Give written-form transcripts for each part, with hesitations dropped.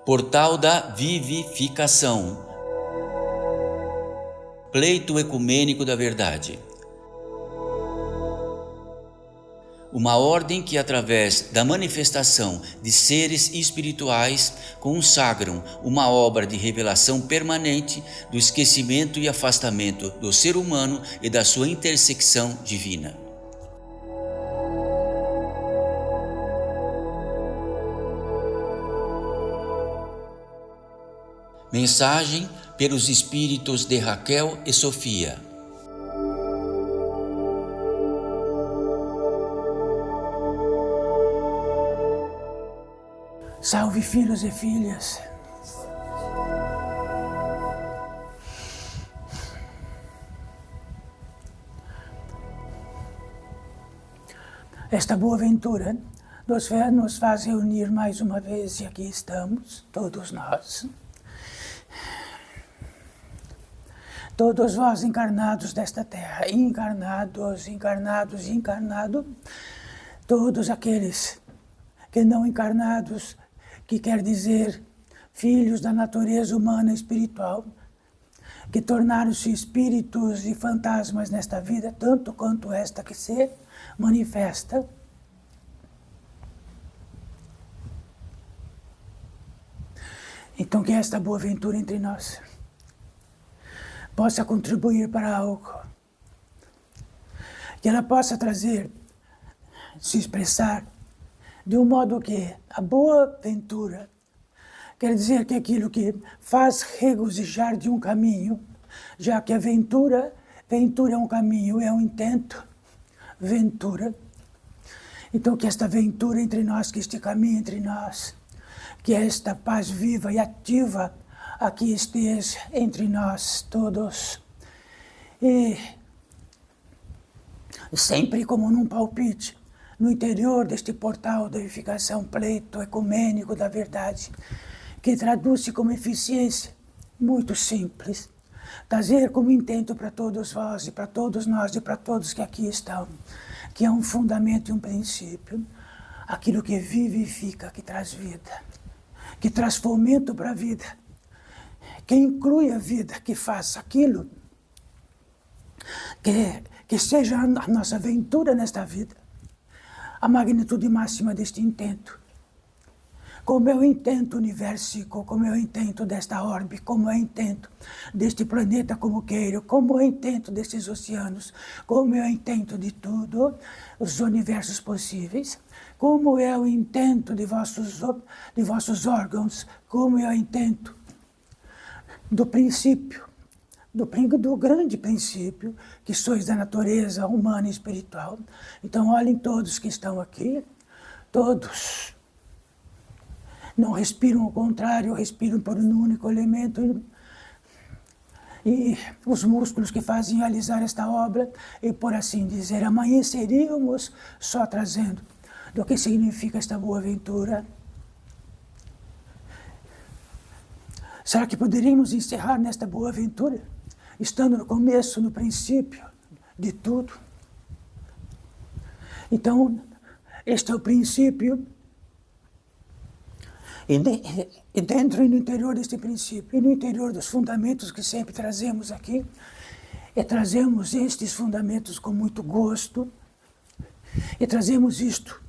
Portal da Vivificação. Pleito ecumênico da verdade. Uma ordem que, através da manifestação de seres espirituais, consagram uma obra de revelação permanente do esquecimento e afastamento do ser humano e da sua intersecção divina. Mensagem pelos espíritos de Raquel e Sofia. Salve, filhos e filhas. Esta boa ventura nos faz reunir mais uma vez, e aqui estamos, todos nós. Todos vós encarnados desta terra, encarnados, todos aqueles que não encarnados, que quer dizer filhos da natureza humana espiritual, que tornaram-se espíritos e fantasmas nesta vida, tanto quanto esta que se manifesta. Então que esta boa ventura entre nós possa contribuir para algo, que ela possa trazer, se expressar, de um modo que a boa ventura quer dizer que aquilo que faz regozijar de um caminho, já que a ventura é um caminho, é um intento, ventura. Então que esta ventura entre nós, que este caminho entre nós, que esta paz viva e ativa aqui esteja entre nós todos. E sempre como num palpite, no interior deste portal da vivificação, pleito ecumênico da verdade, que traduz-se como eficiência, muito simples, trazer como intento para todos vós e para todos nós e para todos que aqui estão, que é um fundamento e um princípio, aquilo que vivifica, que traz vida, que traz fomento para a vida, que inclui a vida, que faça aquilo que seja a nossa aventura nesta vida, a magnitude máxima deste intento. Como é o intento universico, como é o intento desta orbe, como é o intento deste planeta como queiro, como é o intento destes oceanos, como é o intento de tudo, os universos possíveis, como é o intento de vossos órgãos, como é o intento do princípio, do grande princípio, que sois da natureza humana e espiritual. Então olhem todos que estão aqui, todos não respiram ao contrário, respiram por um único elemento, e os músculos que fazem realizar esta obra, e por assim dizer, amanheceríamos só trazendo do que significa esta boa ventura. Será que poderíamos encerrar nesta boa ventura, estando no começo, no princípio de tudo? Então, este é o princípio, e dentro e no interior deste princípio, e no interior dos fundamentos que sempre trazemos aqui, e trazemos estes fundamentos com muito gosto, e trazemos isto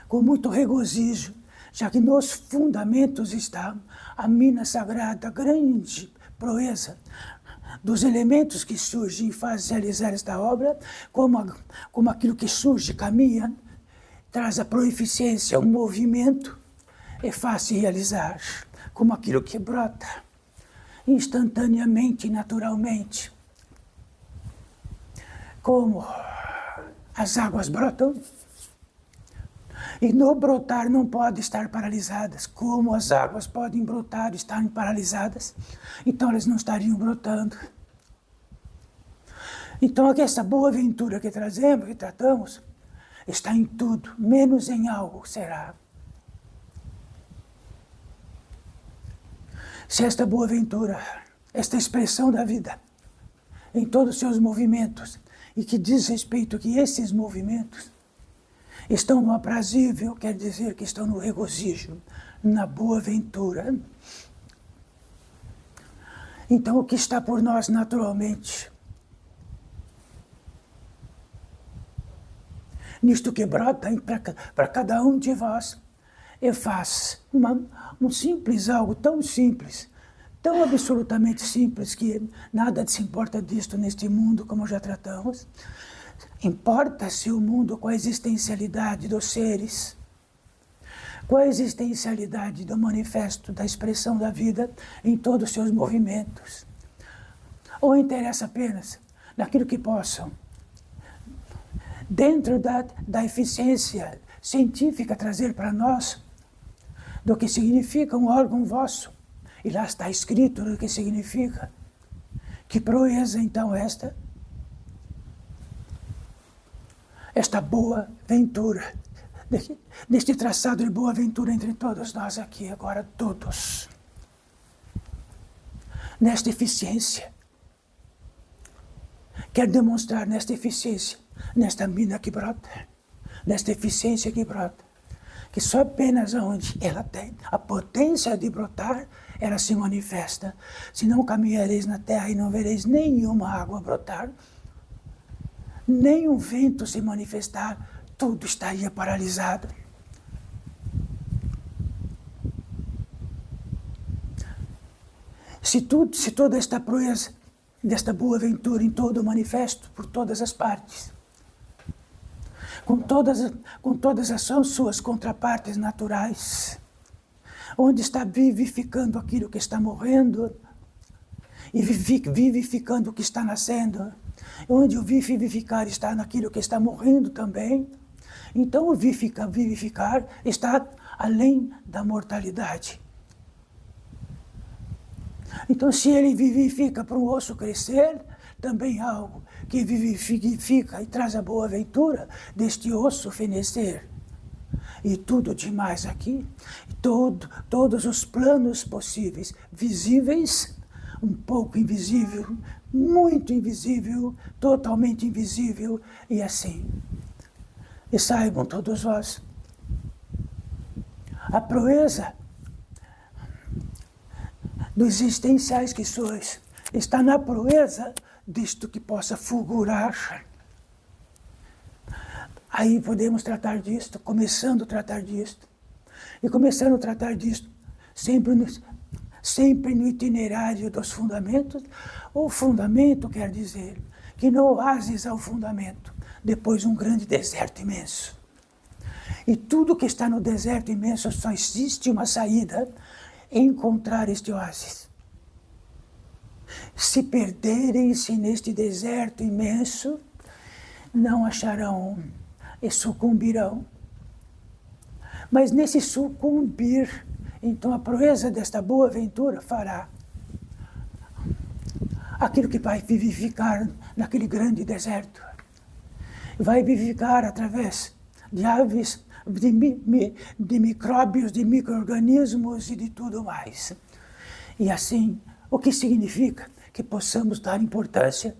com muito regozijo, já que nos fundamentos está a mina sagrada, a grande proeza dos elementos que surgem e fazem realizar esta obra, como aquilo que surge, caminha, traz a proeficiência, o movimento, é fácil realizar, como aquilo que brota instantaneamente, naturalmente, como as águas brotam, e no brotar não pode estar paralisadas, como as águas podem brotar e estarem paralisadas, então elas não estariam brotando. Então aqui essa boa ventura que trazemos, que tratamos, está em tudo, menos em algo será. Se esta boa ventura, esta expressão da vida, em todos os seus movimentos, e que diz respeito que esses movimentos, Estão no aprazível, quer dizer que estão no regozijo, na boa ventura. Então, o que está por nós naturalmente, nisto que brota para cada um de vós, e faz um simples algo tão simples, tão absolutamente simples, que nada se importa disto neste mundo, como já tratamos. Importa-se o mundo com a existencialidade dos seres, com a existencialidade do manifesto, da expressão da vida em todos os seus movimentos. Ou interessa apenas naquilo que possam, dentro da eficiência científica, trazer para nós do que significa um órgão vosso. E lá está escrito o que significa. Que proeza então esta boa ventura, deste traçado de boa ventura entre todos nós aqui, agora todos. Nesta eficiência. Quer demonstrar nesta eficiência, nesta mina que brota, nesta eficiência que brota, que só apenas onde ela tem a potência de brotar, ela se manifesta. Se não caminhareis na terra e não vereis nenhuma água brotar, nem um vento se manifestar, tudo estaria paralisado. Se toda esta proeza, desta boa ventura em todo o manifesto, por todas as partes, com todas as suas contrapartes naturais, onde está vivificando aquilo que está morrendo, e vivificando o que está nascendo, onde o vivificar está naquilo que está morrendo também. Então o vivificar está além da mortalidade. Então, se ele vivifica para o osso crescer, também algo que vivifica e traz a boa ventura deste osso fenecer. E tudo demais aqui, todos os planos possíveis, visíveis, um pouco invisível, muito invisível, totalmente invisível, e assim. E saibam todos vós, a proeza dos existenciais que sois está na proeza disto que possa fulgurar. Aí podemos tratar disto, começando a tratar disto. E começando a tratar disto, sempre no itinerário dos fundamentos. O fundamento quer dizer que no oásis há o fundamento, depois um grande deserto imenso. E tudo que está no deserto imenso só existe uma saída, encontrar este oásis. Se perderem-se neste deserto imenso, não acharão e sucumbirão. Mas nesse sucumbir, então a proeza desta boa ventura fará aquilo que vai vivificar naquele grande deserto. Vai vivificar através de aves, de micróbios, de micro-organismos e de tudo mais. E assim, o que significa que possamos dar importância.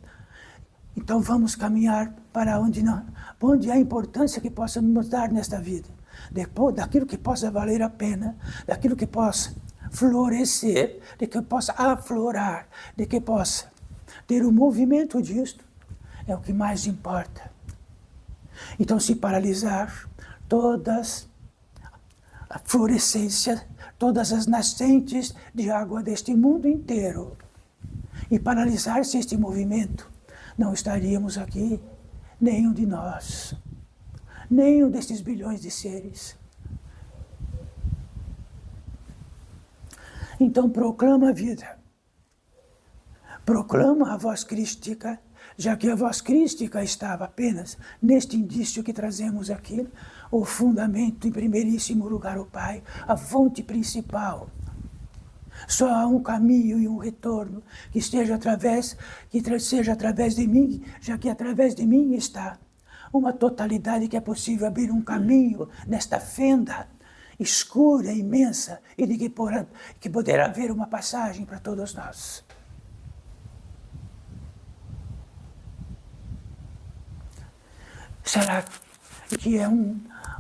Então vamos caminhar para onde há importância que possamos dar nesta vida. Depois, daquilo que possa valer a pena, daquilo que possa florescer, de que possa aflorar, de que possa ter o movimento disto, é o que mais importa. Então, se paralisar todas a florescência, todas as nascentes de água deste mundo inteiro, e paralisar-se este movimento, não estaríamos aqui, nenhum de nós, nenhum destes bilhões de seres. Então proclama a vida, proclama a voz crística, já que a voz crística estava apenas neste indício que trazemos aqui, o fundamento, em primeiríssimo lugar, o Pai, a fonte principal. Só há um caminho e um retorno que seja através de mim, já que através de mim está uma totalidade que é possível abrir um caminho nesta fenda escura, imensa, e de que poderá haver uma passagem para todos nós. Será que é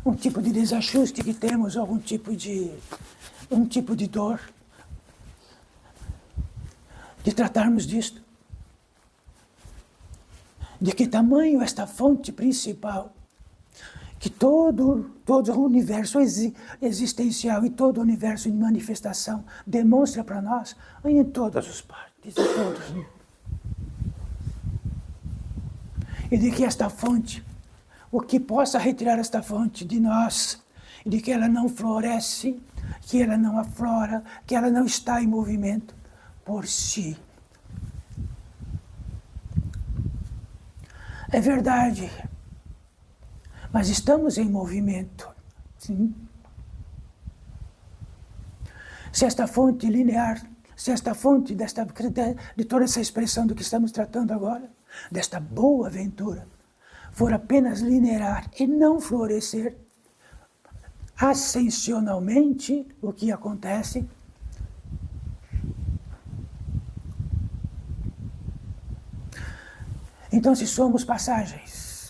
um tipo de desajuste que temos, algum tipo de dor, de tratarmos disto. De que tamanho esta fonte principal, que todo o universo existencial e todo o universo em manifestação demonstra para nós em todas as partes, em todos. E de que esta fonte, o que possa retirar esta fonte de nós, e de que ela não floresce, que ela não aflora, que ela não está em movimento por si. É verdade, mas estamos em movimento, sim. Se esta fonte linear, se esta fonte de toda essa expressão do que estamos tratando agora, desta boa aventura, for apenas linear e não florescer, ascensionalmente, o que acontece? Então, se somos passagens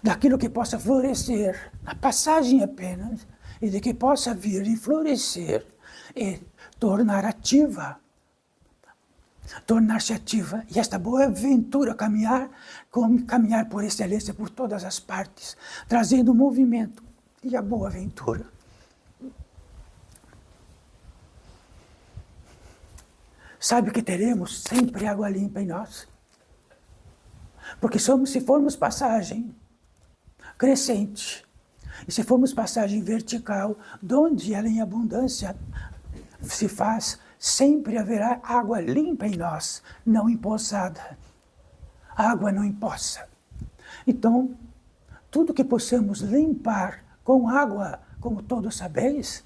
daquilo que possa florescer, a passagem apenas, e de que possa vir e florescer e tornar-se ativa, e esta boa aventura caminhar por excelência por todas as partes, trazendo movimento e a boa aventura. Sabe que teremos sempre água limpa em nós? Porque se formos passagem crescente, e se formos passagem vertical, donde ela em abundância se faz, sempre haverá água limpa em nós, não empoçada. A água não empoça. Então, tudo que possamos limpar com água, como todos sabeis,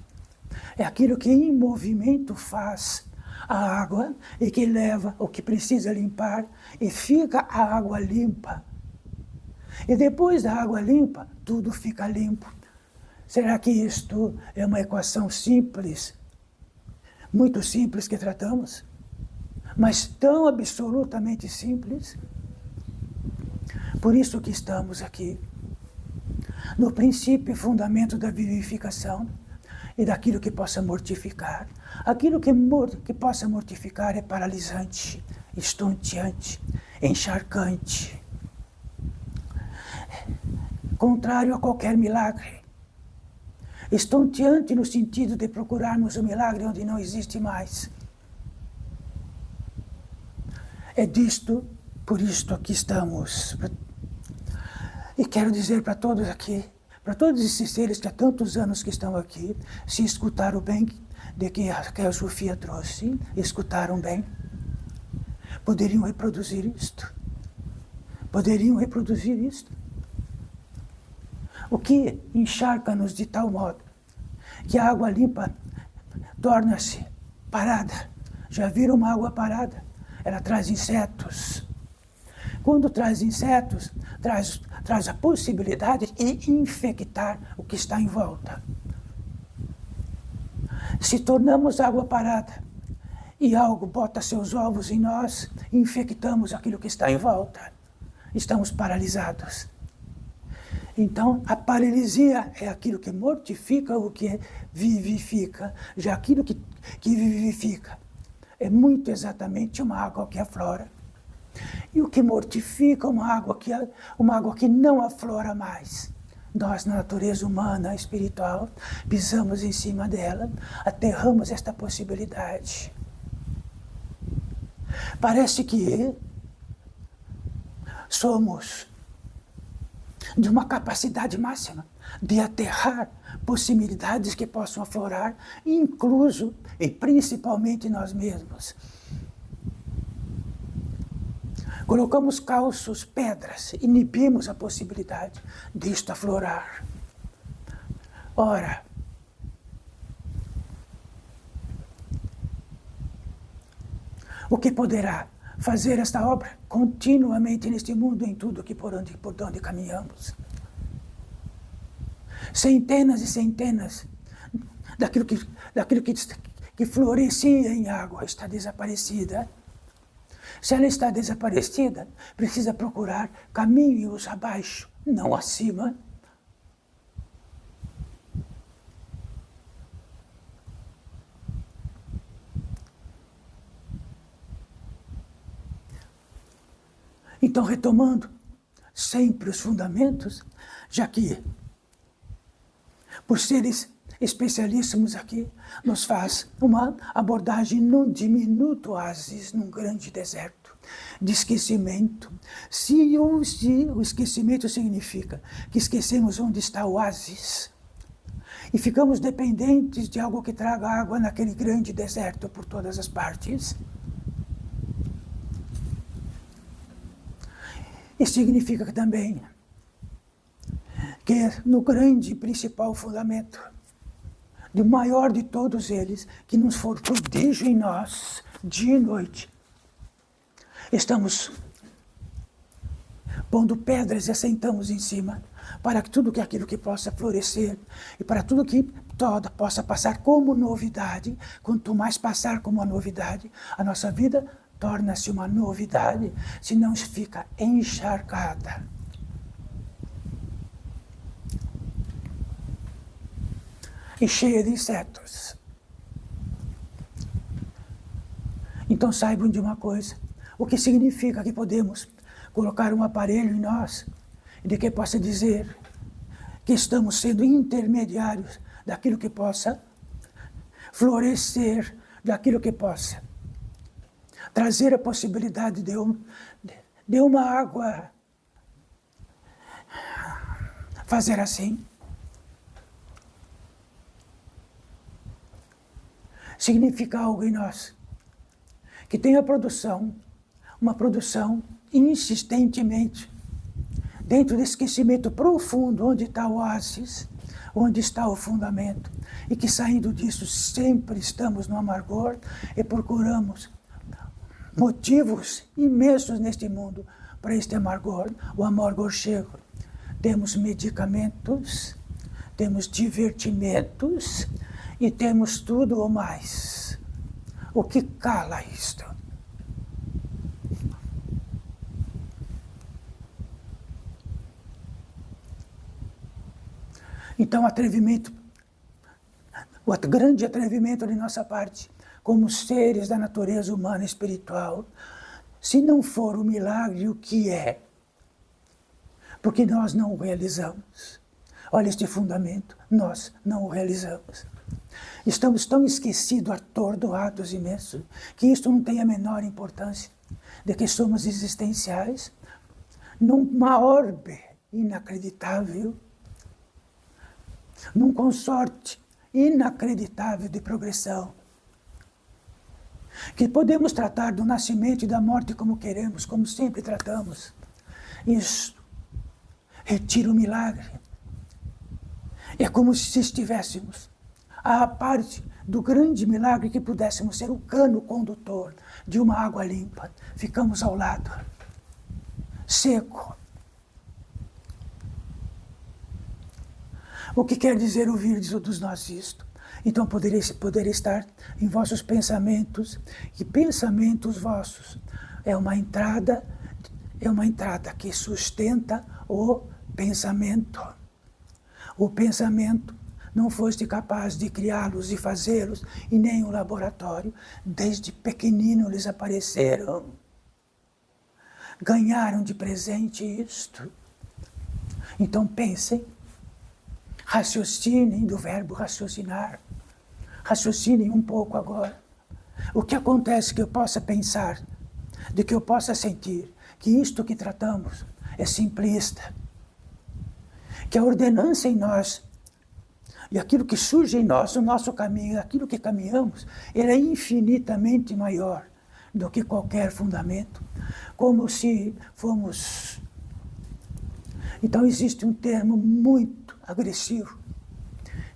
é aquilo que em movimento faz a água e que leva o que precisa limpar e fica a água limpa. E depois da água limpa, tudo fica limpo. Será que isto é uma equação simples, muito simples que tratamos, mas tão absolutamente simples? Por isso que estamos aqui, no princípio e fundamento da vivificação e daquilo que possa mortificar. Aquilo que possa mortificar é paralisante, estonteante, encharcante, contrário a qualquer milagre. Estonteante no sentido de procurarmos o milagre onde não existe mais. É por isto que estamos. E quero dizer para todos aqui, para todos esses seres que há tantos anos que estão aqui, se escutaram bem de que a Sofia trouxe, escutaram bem, poderiam reproduzir isto. Poderiam reproduzir isto. O que encharca-nos de tal modo que a água limpa torna-se parada. Já viram uma água parada? Ela traz insetos. Quando traz insetos, traz a possibilidade de infectar o que está em volta. Se tornamos água parada e algo bota seus ovos em nós, infectamos aquilo que está em volta. Estamos paralisados. Então, a paralisia é aquilo que mortifica o que vivifica. Já aquilo que vivifica é muito exatamente uma água que aflora. E o que mortifica uma água que não aflora mais. Nós, na natureza humana, espiritual, pisamos em cima dela, aterramos esta possibilidade. Parece que somos de uma capacidade máxima de aterrar possibilidades que possam aflorar, incluso e principalmente nós mesmos. Colocamos calços, pedras, inibimos a possibilidade disto aflorar. Ora, o que poderá fazer esta obra continuamente neste mundo, em tudo que por onde caminhamos? Centenas e centenas daquilo que florescia em água está desaparecida. Se ela está desaparecida, precisa procurar caminhos abaixo, não acima, Então, retomando sempre os fundamentos, já que, por seres especialíssimos aqui, nos faz uma abordagem num diminuto oásis, num grande deserto de esquecimento. Se o esquecimento significa que esquecemos onde está o oásis e ficamos dependentes de algo que traga água naquele grande deserto por todas as partes, isso significa também que no grande e principal fundamento, do maior de todos eles, que nos for prodígio em nós, dia e noite, estamos pondo pedras e assentamos em cima, para que tudo aquilo que possa florescer, e para tudo que toda possa passar como novidade. Quanto mais passar como uma novidade, a nossa vida torna-se uma novidade, senão fica encharcada. E cheia de insetos. Então saibam de uma coisa, o que significa que podemos colocar um aparelho em nós, de que possa dizer que estamos sendo intermediários daquilo que possa florescer, daquilo que possa trazer a possibilidade de uma água fazer assim. Significa algo em nós que tem a produção, uma produção insistentemente dentro do esquecimento profundo, onde está o oásis, onde está o fundamento, e que saindo disso sempre estamos no amargor e procuramos motivos imensos neste mundo para este amargor. O amargor chega. Temos medicamentos, temos divertimentos e temos tudo ou mais. O que cala isto? Então, atrevimento, o grande atrevimento de nossa parte, como seres da natureza humana e espiritual, se não for o milagre, o que é? Porque nós não o realizamos. Olha este fundamento, nós não o realizamos. Estamos tão esquecidos, atordoados imensos, que isto não tem a menor importância, de que somos existenciais numa orbe inacreditável, num consorte inacreditável de progressão, que podemos tratar do nascimento e da morte como queremos, como sempre tratamos. Isso retira o milagre. É como se estivéssemos à parte do grande milagre que pudéssemos ser o cano condutor de uma água limpa. Ficamos ao lado, seco. O que quer dizer ouvir dos nós isto? Então poderia estar em vossos pensamentos, e pensamentos vossos é uma entrada que sustenta o pensamento. O pensamento não foste capaz de criá-los e fazê-los em nenhum laboratório. Desde pequenino eles apareceram. Ganharam de presente isto. Então pensem, raciocinem do verbo raciocinar. Raciocinem um pouco agora. O que acontece que eu possa pensar, de que eu possa sentir, que isto que tratamos é simplista, que a ordenança em nós e aquilo que surge em nós, o nosso caminho, aquilo que caminhamos, ele é infinitamente maior do que qualquer fundamento, como se fomos... Então existe um termo muito agressivo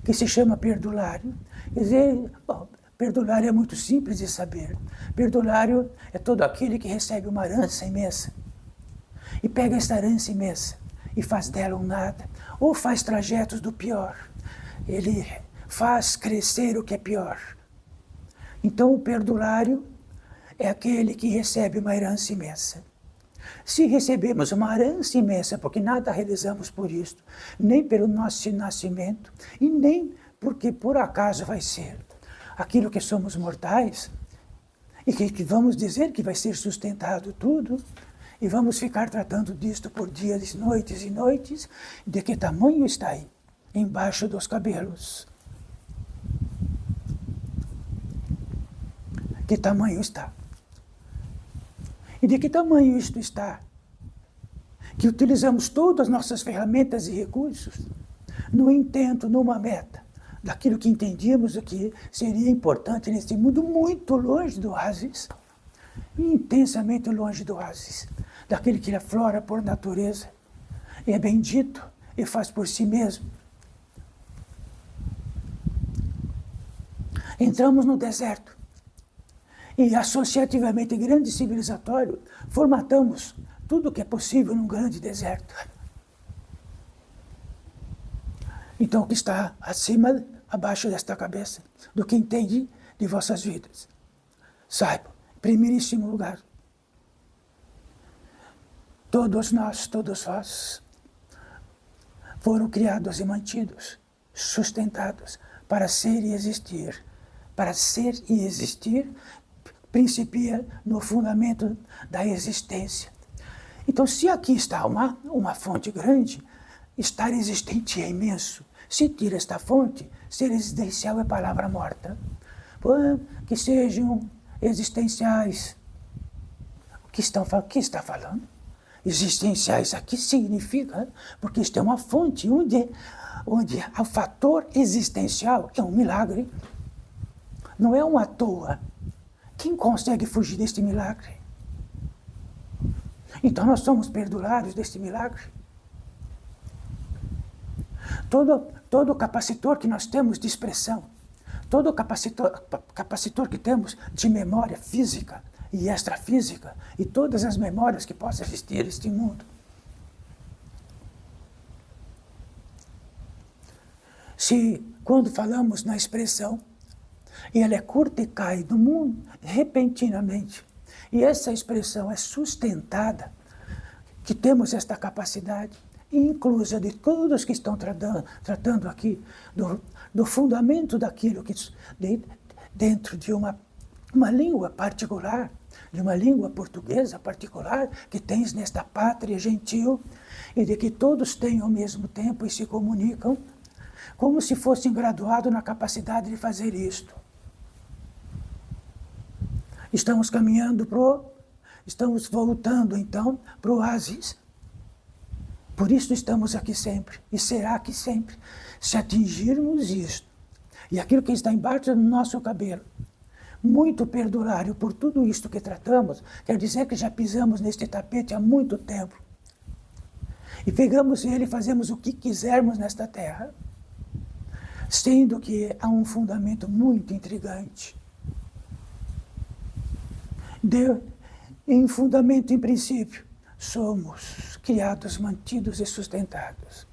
que se chama perdulário. Quer dizer, perdulário é muito simples de saber. Perdulário é todo aquele que recebe uma herança imensa e pega essa herança imensa e faz dela um nada, ou faz trajetos do pior. Ele faz crescer o que é pior. Então o perdulário é aquele que recebe uma herança imensa. Se recebemos uma herança imensa, porque nada realizamos por isto, nem pelo nosso nascimento, e nem porque por acaso vai ser aquilo que somos mortais, e que vamos dizer que vai ser sustentado tudo, E vamos ficar tratando disto por dias, noites e noites, de que tamanho está aí, embaixo dos cabelos. Que tamanho está? E de que tamanho isto está? Que utilizamos todas as nossas ferramentas e recursos no intento, numa meta, daquilo que entendíamos o que seria importante nesse mundo muito longe do oásis, intensamente longe do oásis, daquele que aflora por natureza, e é bendito e faz por si mesmo. Entramos no deserto e, associativamente grande e civilizatório, formatamos tudo o que é possível num grande deserto. Então, o que está acima, abaixo desta cabeça, do que entende de vossas vidas? Saiba, em primeiríssimo lugar, todos nós, todos vós, foram criados e mantidos, sustentados para ser e existir. Para ser e existir, principia no fundamento da existência. Então, se aqui está uma fonte grande, estar existente é imenso. Se tira esta fonte, ser existencial é palavra morta. Que sejam existenciais. O que está falando? Existenciais aqui significa, porque isto é uma fonte onde o fator existencial é um milagre. Não é à toa. Quem consegue fugir deste milagre? Então nós somos perdulários deste milagre. Todo capacitor que nós temos de expressão, todo capacitor que temos de memória física e extrafísica, e todas as memórias que possam existir neste mundo. Se, quando falamos na expressão, e ela é curta e cai do mundo repentinamente, e essa expressão é sustentada, que temos esta capacidade, inclusa de todos que estão tratando aqui do fundamento daquilo que dentro de uma língua particular, de uma língua portuguesa particular que tens nesta pátria gentil, e de que todos têm ao mesmo tempo e se comunicam como se fossem graduados na capacidade de fazer isto. Estamos caminhando estamos voltando então para o oásis. Por isso estamos aqui sempre, e será aqui sempre. Se atingirmos isto, e aquilo que está embaixo do nosso cabelo, muito perdulário por tudo isto que tratamos, quer dizer que já pisamos neste tapete há muito tempo. E pegamos ele e fazemos o que quisermos nesta terra, sendo que há um fundamento muito intrigante. Em fundamento, em princípio, somos criados, mantidos e sustentados.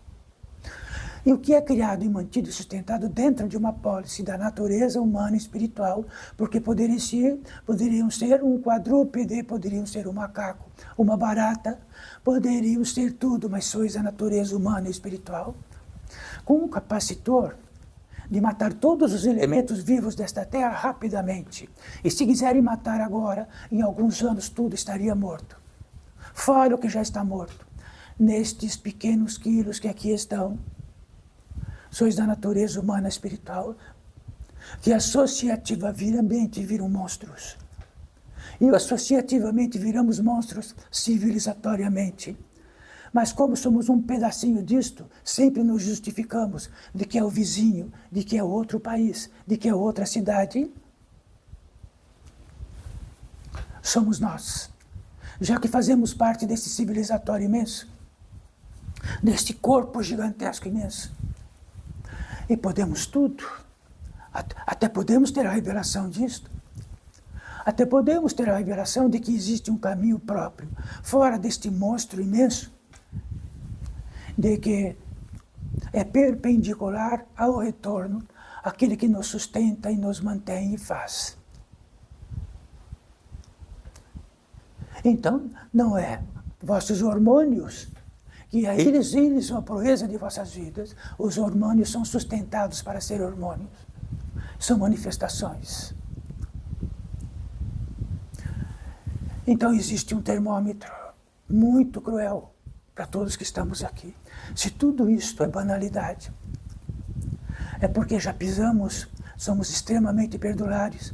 E o que é criado e mantido e sustentado dentro de uma pólice da natureza humana e espiritual, porque poderiam ser um quadrúpede, poderiam ser um macaco, uma barata, poderiam ser tudo, mas sois a natureza humana e espiritual, com um capacitor de matar todos os elementos vivos desta terra rapidamente. E se quiserem matar agora, em alguns anos tudo estaria morto. Fora o que já está morto. Nestes pequenos quilos que aqui estão, sois da natureza humana espiritual, que associativamente viram monstros. E associativamente viramos monstros civilizatoriamente. Mas como somos um pedacinho disto, sempre nos justificamos de que é o vizinho, de que é outro país, de que é outra cidade. Somos nós. Já que fazemos parte desse civilizatório imenso, deste corpo gigantesco imenso, e podemos tudo, até podemos ter a revelação disto, até podemos ter a revelação de que existe um caminho próprio, fora deste monstro imenso, de que é perpendicular ao retorno, aquele que nos sustenta e nos mantém e faz. Então, não é vossos hormônios, que eles são a proeza de vossas vidas. Os hormônios são sustentados para ser hormônios. São manifestações. Então existe um termômetro muito cruel para todos que estamos aqui. Se tudo isto é banalidade, é porque já pisamos, somos extremamente perdulários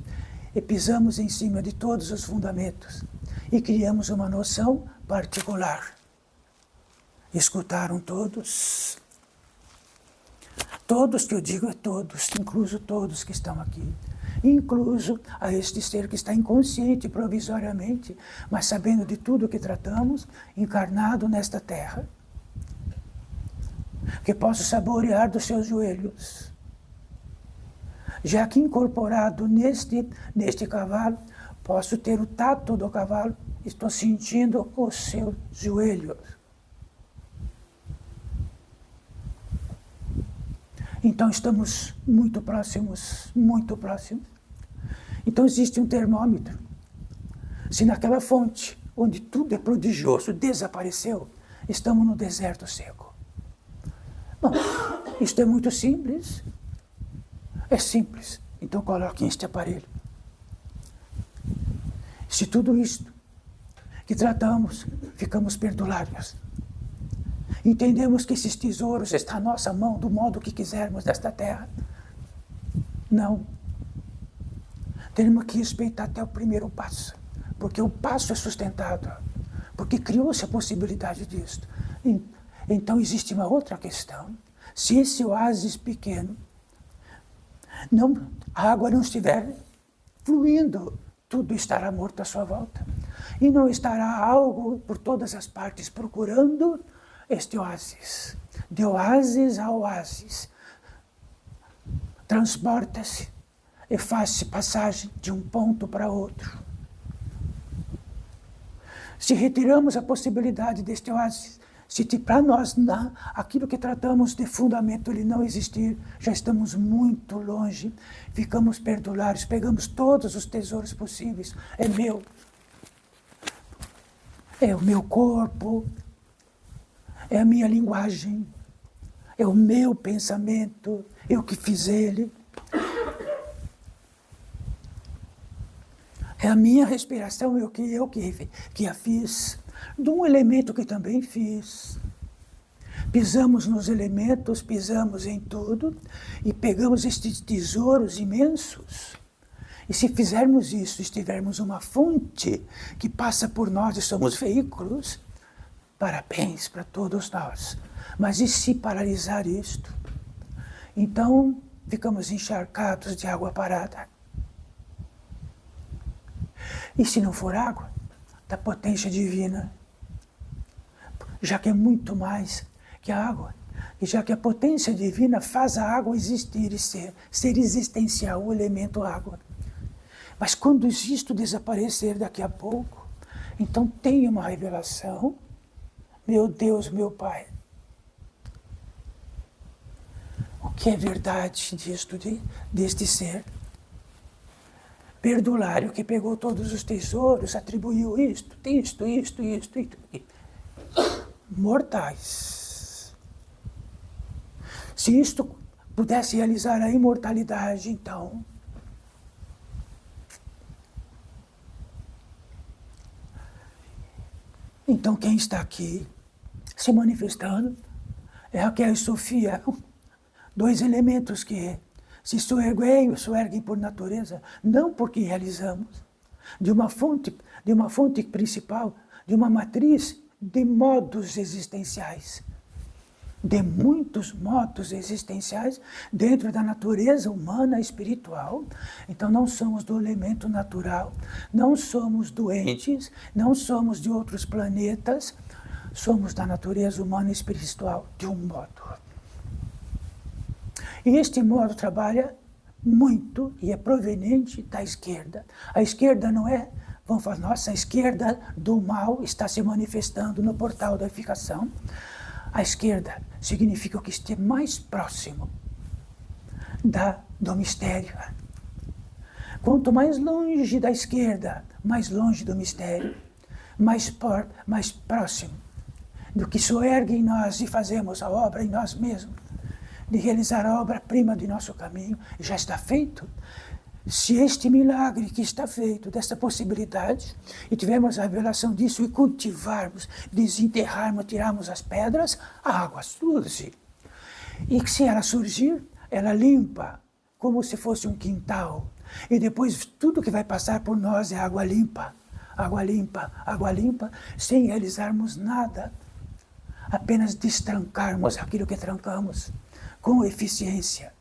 e pisamos em cima de todos os fundamentos e criamos uma noção particular. Escutaram todos? Todos que eu digo é todos, incluso todos que estão aqui. Incluso a este ser que está inconsciente provisoriamente, mas sabendo de tudo que tratamos, encarnado nesta terra. Que posso saborear dos seus joelhos. Já aqui incorporado neste cavalo, posso ter o tato do cavalo, estou sentindo os seus joelhos. Então estamos muito próximos, muito próximos. Então existe um termômetro. Se naquela fonte, onde tudo é prodigioso, desapareceu, estamos no deserto seco. Bom, isto é muito simples. É simples. Então coloquem este aparelho. Se tudo isto que tratamos, ficamos perdulários. Entendemos que esses tesouros estão à nossa mão do modo que quisermos desta terra. Não. Temos que respeitar até o primeiro passo, porque o passo é sustentado, porque criou-se a possibilidade disso. Então existe uma outra questão. Se esse oásis pequeno, a água não estiver fluindo, tudo estará morto à sua volta. E não estará algo por todas as partes procurando este oásis. De oásis a oásis, transporta-se e faz-se passagem de um ponto para outro. Se retiramos a possibilidade deste oásis, se para nós aquilo que tratamos de fundamento ele não existir, já estamos muito longe, ficamos perdulários, pegamos todos os tesouros possíveis. É meu. É o meu corpo, é a minha linguagem, é o meu pensamento, eu que fiz ele. É a minha respiração, eu que a fiz, de um elemento que também fiz. Pisamos nos elementos, pisamos em tudo e pegamos estes tesouros imensos. E se fizermos isso, estivermos uma fonte que passa por nós e somos veículos, parabéns para todos nós. Mas e se paralisar isto? Então ficamos encharcados de água parada. E se não for água, da potência divina, já que é muito mais que a água, e já que a potência divina faz a água existir e ser existencial, o elemento água. Mas quando isto desaparecer daqui a pouco, então tem uma revelação, meu Deus, meu Pai. O que é verdade deste ser? Perdulário que pegou todos os tesouros, atribuiu isto. Mortais. Se isto pudesse realizar a imortalidade, então quem está aqui se manifestando é Raquel e Sofia, dois elementos que se soerguem por natureza, não porque realizamos, de uma fonte principal, de uma matriz de modos existenciais, de muitos modos existenciais dentro da natureza humana espiritual. Então não somos do elemento natural, não somos doentes, não somos de outros planetas, somos da natureza humana espiritual de um modo. E este modo trabalha muito e é proveniente da esquerda. A esquerda não é, vamos falar, nossa, a esquerda do mal está se manifestando no portal da edificação. A esquerda significa o que esteja mais próximo do mistério. Quanto mais longe da esquerda, mais longe do mistério, mais próximo do que soergue em nós e fazemos a obra em nós mesmos, de realizar a obra-prima de nosso caminho, já está feito. Se este milagre que está feito, dessa possibilidade, e tivermos a revelação disso e cultivarmos, desenterrarmos, tirarmos as pedras, a água surge. E se ela surgir, ela limpa, como se fosse um quintal. E depois tudo que vai passar por nós é água limpa, água limpa, água limpa, sem realizarmos nada. Apenas destrancarmos aquilo que trancamos com eficiência.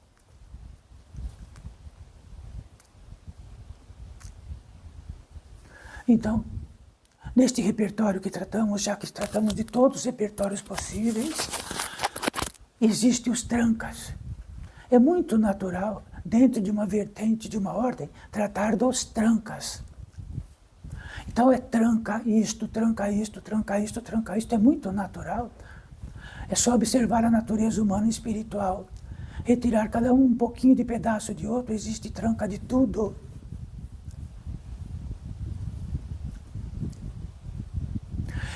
Então, neste repertório que tratamos, já que tratamos de todos os repertórios possíveis, existem os trancas. É muito natural, dentro de uma vertente, de uma ordem, tratar dos trancas. Então é tranca isto, tranca isto, tranca isto, tranca isto. É muito natural. É só observar a natureza humana e espiritual. Retirar cada um pouquinho de pedaço de outro, existe tranca de tudo.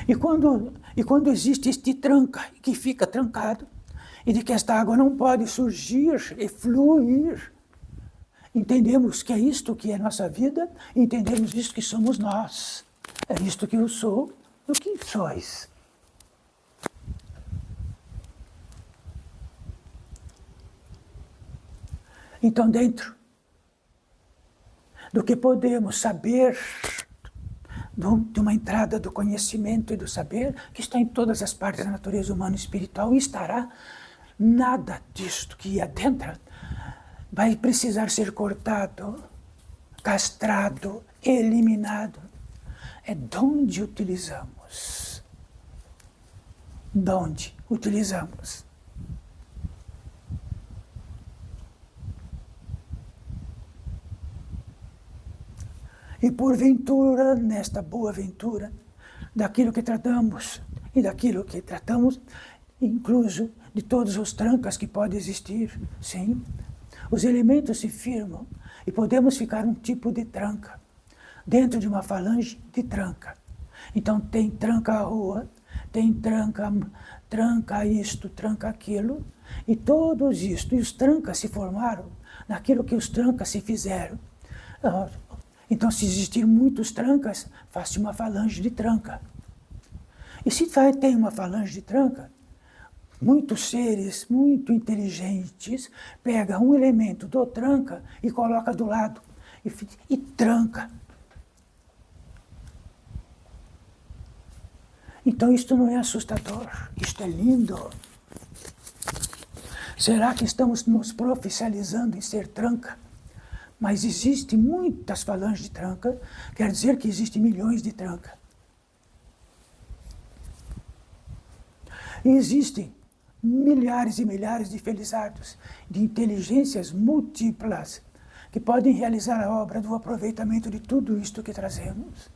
E quando existe este tranca, que fica trancado, e de que esta água não pode surgir e fluir, entendemos que é isto que é nossa vida, entendemos isto que somos nós. É isto que eu sou, o que sois. Então, dentro do que podemos saber, de uma entrada do conhecimento e do saber, que está em todas as partes da natureza humana e espiritual, e estará, nada disto que adentra vai precisar ser cortado, castrado, eliminado. É donde utilizamos. Donde utilizamos. E porventura, nesta boa ventura, daquilo que tratamos e daquilo que tratamos, incluso de todos os trancas que podem existir, sim, os elementos se firmam e podemos ficar um tipo de tranca, dentro de uma falange de tranca. Então tem tranca a rua, tem tranca isto, tranca aquilo, e todos isto, e os trancas se formaram naquilo que os trancas se fizeram. Então, se existir muitos trancas, faz-se uma falange de tranca. E se tem uma falange de tranca, muitos seres muito inteligentes pegam um elemento do tranca e coloca do lado e tranca. Então, isto não é assustador, isto é lindo. Será que estamos nos profissionalizando em ser tranca? Mas existem muitas falanges de tranca, quer dizer que existem milhões de tranca. E existem milhares e milhares de felizardos, de inteligências múltiplas, que podem realizar a obra do aproveitamento de tudo isto que trazemos.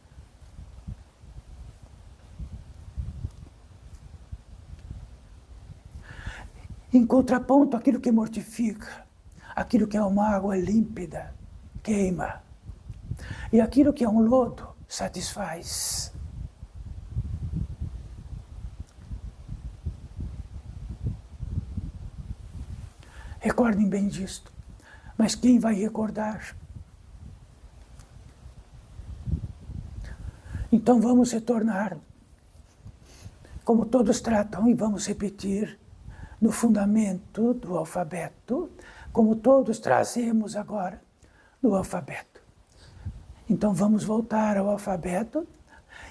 Em contraponto, aquilo que mortifica, aquilo que é uma água límpida, queima. E aquilo que é um lodo, satisfaz. Recordem bem disto. Mas quem vai recordar? Então vamos retornar, como todos tratam, e vamos repetir, no fundamento do alfabeto, como todos trazemos agora no alfabeto. Então vamos voltar ao alfabeto,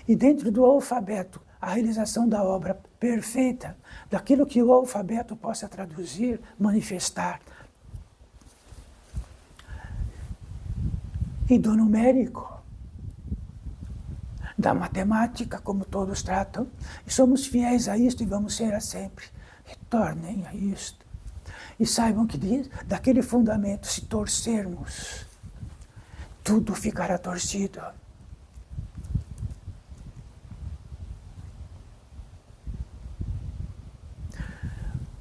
e dentro do alfabeto, a realização da obra perfeita, daquilo que o alfabeto possa traduzir, manifestar. E do numérico, da matemática, como todos tratam, e somos fiéis a isto e vamos ser a sempre. Retornem a isto. E saibam que daquele fundamento, se torcermos, tudo ficará torcido.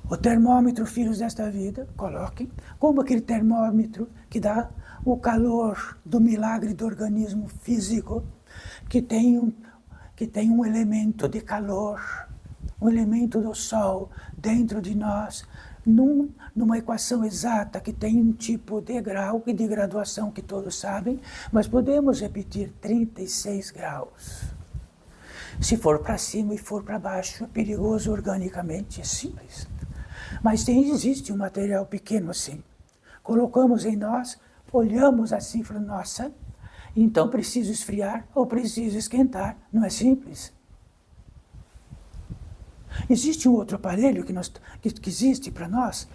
O termômetro, filhos desta vida, coloquem, como aquele termômetro que dá o calor do milagre do organismo físico, que tem um elemento de calor, um elemento do sol dentro de nós, numa equação exata que tem um tipo de grau e de graduação que todos sabem, mas podemos repetir 36 graus. Se for para cima e for para baixo, é perigoso organicamente, é simples. Mas existe um material pequeno assim. Colocamos em nós, olhamos assim e falamos, nossa, então preciso esfriar ou preciso esquentar. Não é simples. Existe um outro aparelho que existe para nós.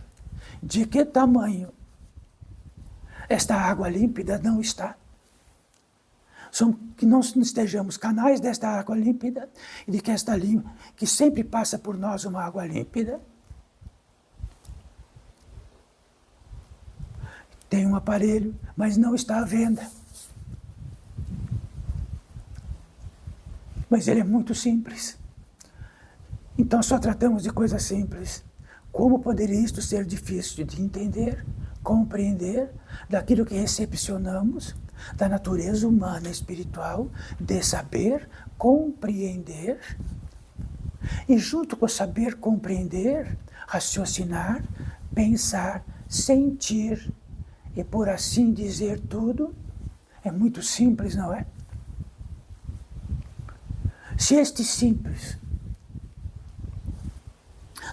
De que tamanho esta água límpida não está? Que não estejamos canais desta água límpida e de que sempre passa por nós uma água límpida. Tem um aparelho, mas não está à venda. Mas ele é muito simples. Então só tratamos de coisas simples. Como poderia isto ser difícil de entender, compreender, daquilo que recepcionamos, da natureza humana e espiritual, de saber, compreender, e junto com saber, compreender, raciocinar, pensar, sentir, e por assim dizer tudo, é muito simples, não é? Se este simples,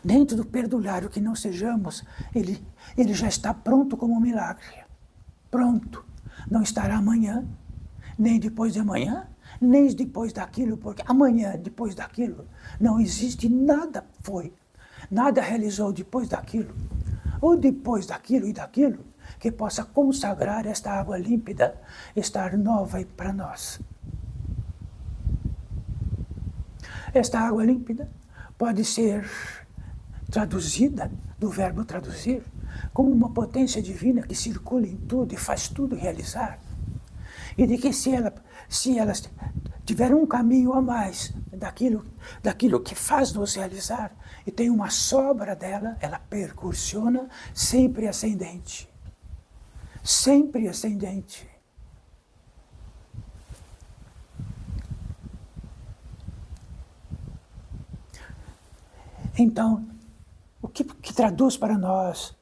dentro do perdulário que não sejamos, ele já está pronto como um milagre. Pronto. Não estará amanhã, nem depois de amanhã, nem depois daquilo, porque amanhã, depois daquilo, não existe nada foi. Nada realizou depois daquilo, ou depois daquilo e daquilo, que possa consagrar esta água límpida, estar nova para nós. Esta água límpida pode ser traduzida, do verbo traduzir, como uma potência divina que circula em tudo e faz tudo realizar. E de que se ela tiver um caminho a mais daquilo que faz nos realizar, e tem uma sobra dela, ela percursiona sempre ascendente. Sempre ascendente. Então, o que traduz para nós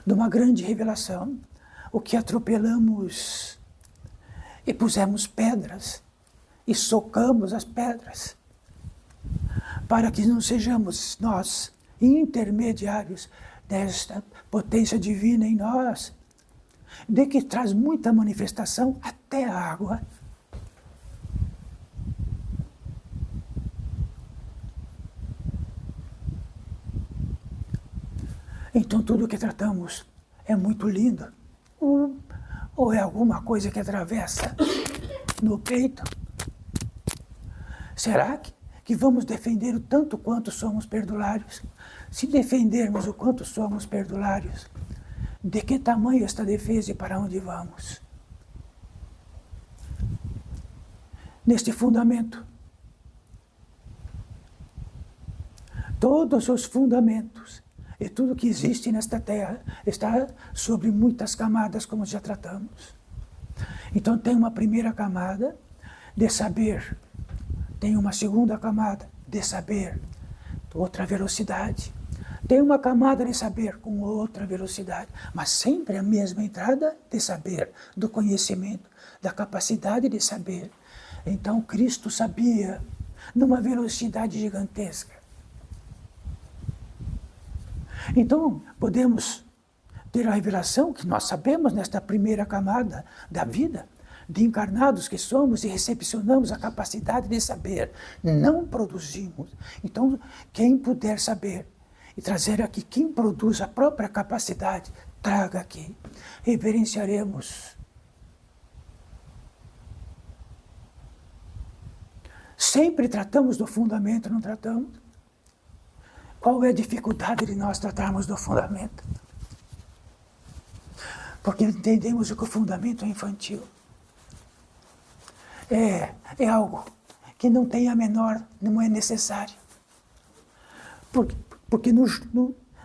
de uma grande revelação, o que atropelamos e pusemos pedras e socamos as pedras, para que não sejamos nós intermediários desta potência divina em nós, de que traz muita manifestação até a água. Então tudo o que tratamos é muito lindo, ou é alguma coisa que atravessa no peito. Será que vamos defender o tanto quanto somos perdulários? Se defendermos o quanto somos perdulários, de que tamanho esta defesa e para onde vamos? Neste fundamento, todos os fundamentos e tudo que existe nesta terra está sobre muitas camadas, como já tratamos. Então tem uma primeira camada de saber, tem uma segunda camada de saber, outra velocidade. Tem uma camada de saber com outra velocidade, mas sempre a mesma entrada de saber, do conhecimento, da capacidade de saber. Então Cristo sabia numa velocidade gigantesca. Então podemos ter a revelação que nós sabemos nesta primeira camada da vida, de encarnados que somos e recepcionamos a capacidade de saber, não produzimos. Então quem puder saber e trazer aqui, quem produz a própria capacidade, traga aqui, reverenciaremos. Sempre tratamos do fundamento, não tratamos? Qual é a dificuldade de nós tratarmos do fundamento? Porque entendemos que o fundamento é infantil. É algo que não tem a menor, não é necessário. Porque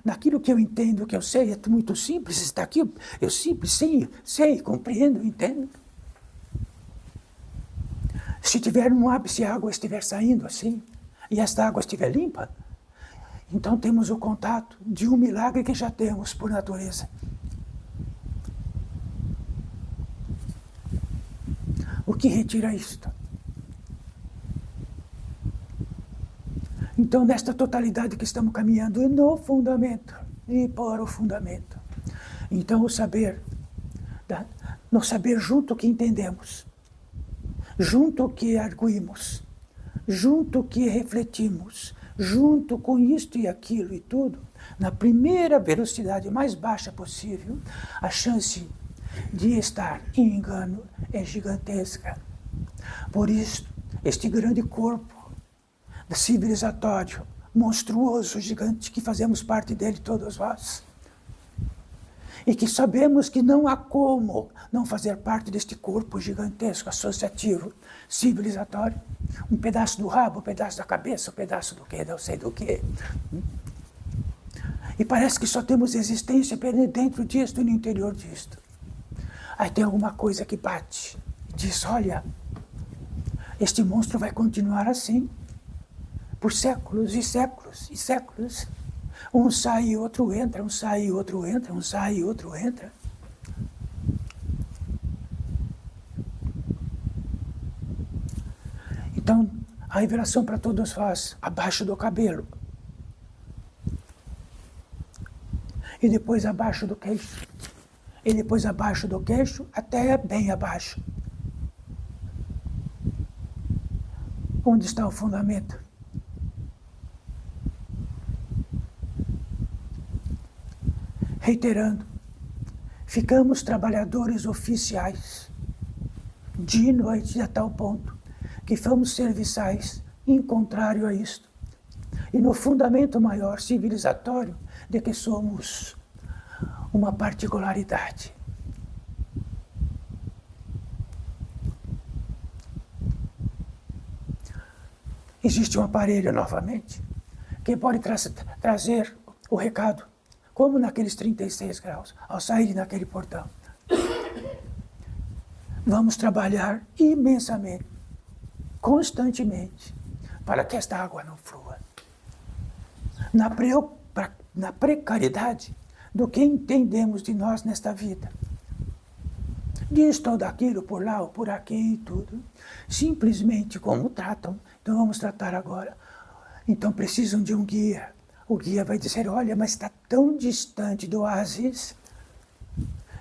naquilo que eu entendo, que eu sei, é muito simples, está aqui, eu simples, sei, compreendo, entendo. Se tiver um ápice, a água estiver saindo assim, e esta água estiver limpa, Então temos o contato de um milagre que já temos por natureza. O que retira isto? Então, nesta totalidade que estamos caminhando, no fundamento, e para o fundamento. Então, o saber, no saber junto que entendemos, junto que arguimos, junto que refletimos, junto com isto e aquilo e tudo, na primeira velocidade mais baixa possível, a chance de estar em engano é gigantesca. Por isso, este grande corpo civilizatório, monstruoso, gigante, que fazemos parte dele todos nós, e que sabemos que não há como não fazer parte deste corpo gigantesco, associativo, civilizatório, um pedaço do rabo, um pedaço da cabeça, um pedaço do quê, não sei do quê. E parece que só temos existência dentro disto e no interior disto. Aí tem alguma coisa que bate e diz, olha, este monstro vai continuar assim, por séculos e séculos e séculos. Um sai e outro entra, um sai e outro entra, um sai e outro entra. Então, a revelação para todos nós, abaixo do cabelo. E depois abaixo do queixo. E depois abaixo do queixo, até bem abaixo. Onde está o fundamento? Reiterando, ficamos trabalhadores oficiais, dia e noite, a tal ponto que fomos serviçais, em contrário a isto. E no fundamento maior civilizatório de que somos uma particularidade. Existe um aparelho, novamente, que pode trazer o recado, como naqueles 36 graus, ao sair naquele portão. Vamos trabalhar imensamente, constantemente, para que esta água não flua. Na precariedade do que entendemos de nós nesta vida. Disto ou daquilo, por lá ou por aqui e tudo. Simplesmente como tratam, então vamos tratar agora. Então precisam de um guia. O guia vai dizer, olha, mas está tão distante do oásis,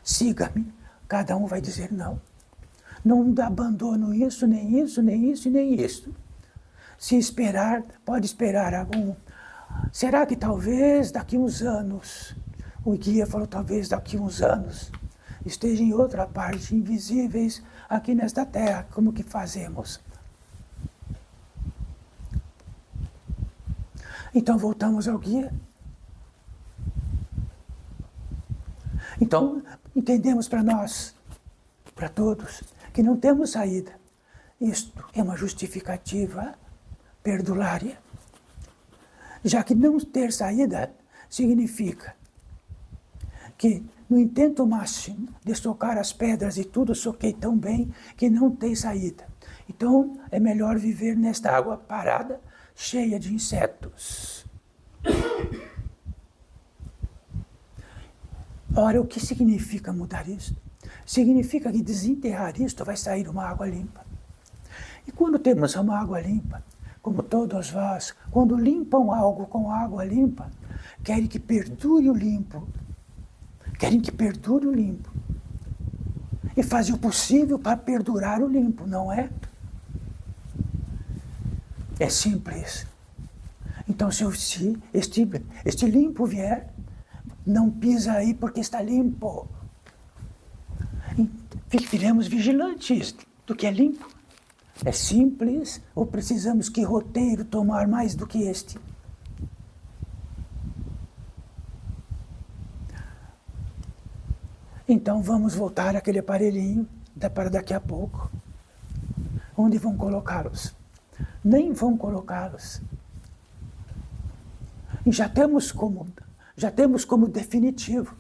siga-me. Cada um vai dizer não. Não abandono isso, nem isso, nem isso e nem isso. Se esperar, pode esperar algum. Será que talvez daqui uns anos, o guia falou, talvez daqui uns anos, esteja em outra parte, invisíveis aqui nesta terra, como que fazemos? Então voltamos ao guia. Então entendemos para nós, para todos, que não temos saída. Isto é uma justificativa perdulária. Já que não ter saída significa que no intento máximo de socar as pedras e tudo soquei tão bem que não tem saída. Então é melhor viver nesta água parada, cheia de insetos. Ora, o que significa mudar isso? Significa que desenterrar isto vai sair uma água limpa. E quando temos uma água limpa, como todos vós, quando limpam algo com água limpa, querem que perdure o limpo. Querem que perdure o limpo. E fazem o possível para perdurar o limpo, não é? É simples. Então, se este limpo vier, não pisa aí porque está limpo. Ficaremos vigilantes do que é limpo. É simples ou precisamos que roteiro tomar mais do que este? Então vamos voltar àquele aparelhinho para daqui a pouco. Onde vão colocá-los? Nem vão colocá-los. E já temos como definitivo.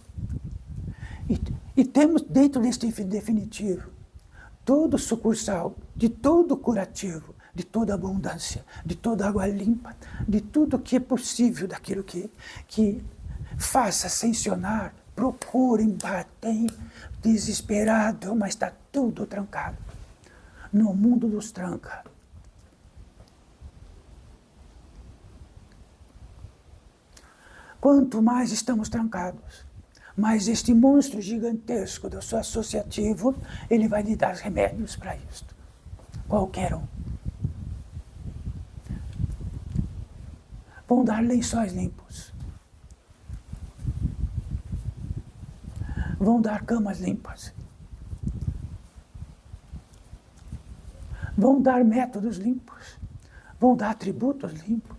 E temos dentro deste definitivo todo sucursal de todo curativo de toda abundância, de toda água limpa, de tudo que é possível, daquilo que faça ascensionar, procurem, batem, desesperado, mas está tudo trancado. No mundo dos tranca. Quanto mais estamos trancados, mais este monstro gigantesco do seu associativo, ele vai lhe dar remédios para isto. Qualquer um. Vão dar lençóis limpos. Vão dar camas limpas. Vão dar métodos limpos. Vão dar atributos limpos.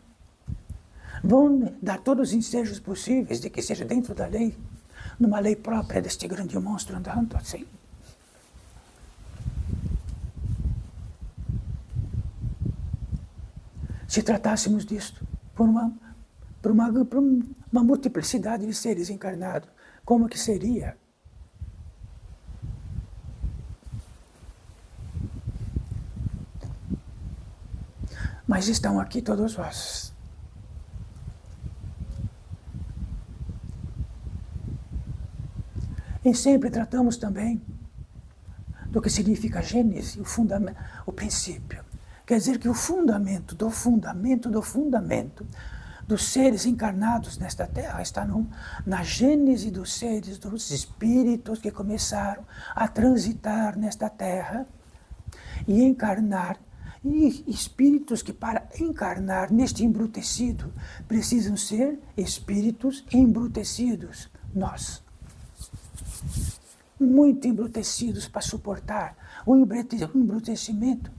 Vão dar todos os ensejos possíveis de que seja dentro da lei, numa lei própria deste grande monstro andando assim. Se tratássemos disto por uma multiplicidade de seres encarnados, como que seria? Mas estão aqui todos vós. E sempre tratamos também do que significa a gênese, o fundamento, o princípio. Quer dizer que o fundamento do fundamento do fundamento dos seres encarnados nesta Terra está na gênese dos seres, dos espíritos que começaram a transitar nesta Terra e encarnar, e espíritos que para encarnar neste embrutecido precisam ser espíritos embrutecidos, nós. Muito embrutecidos para suportar o embrutecimento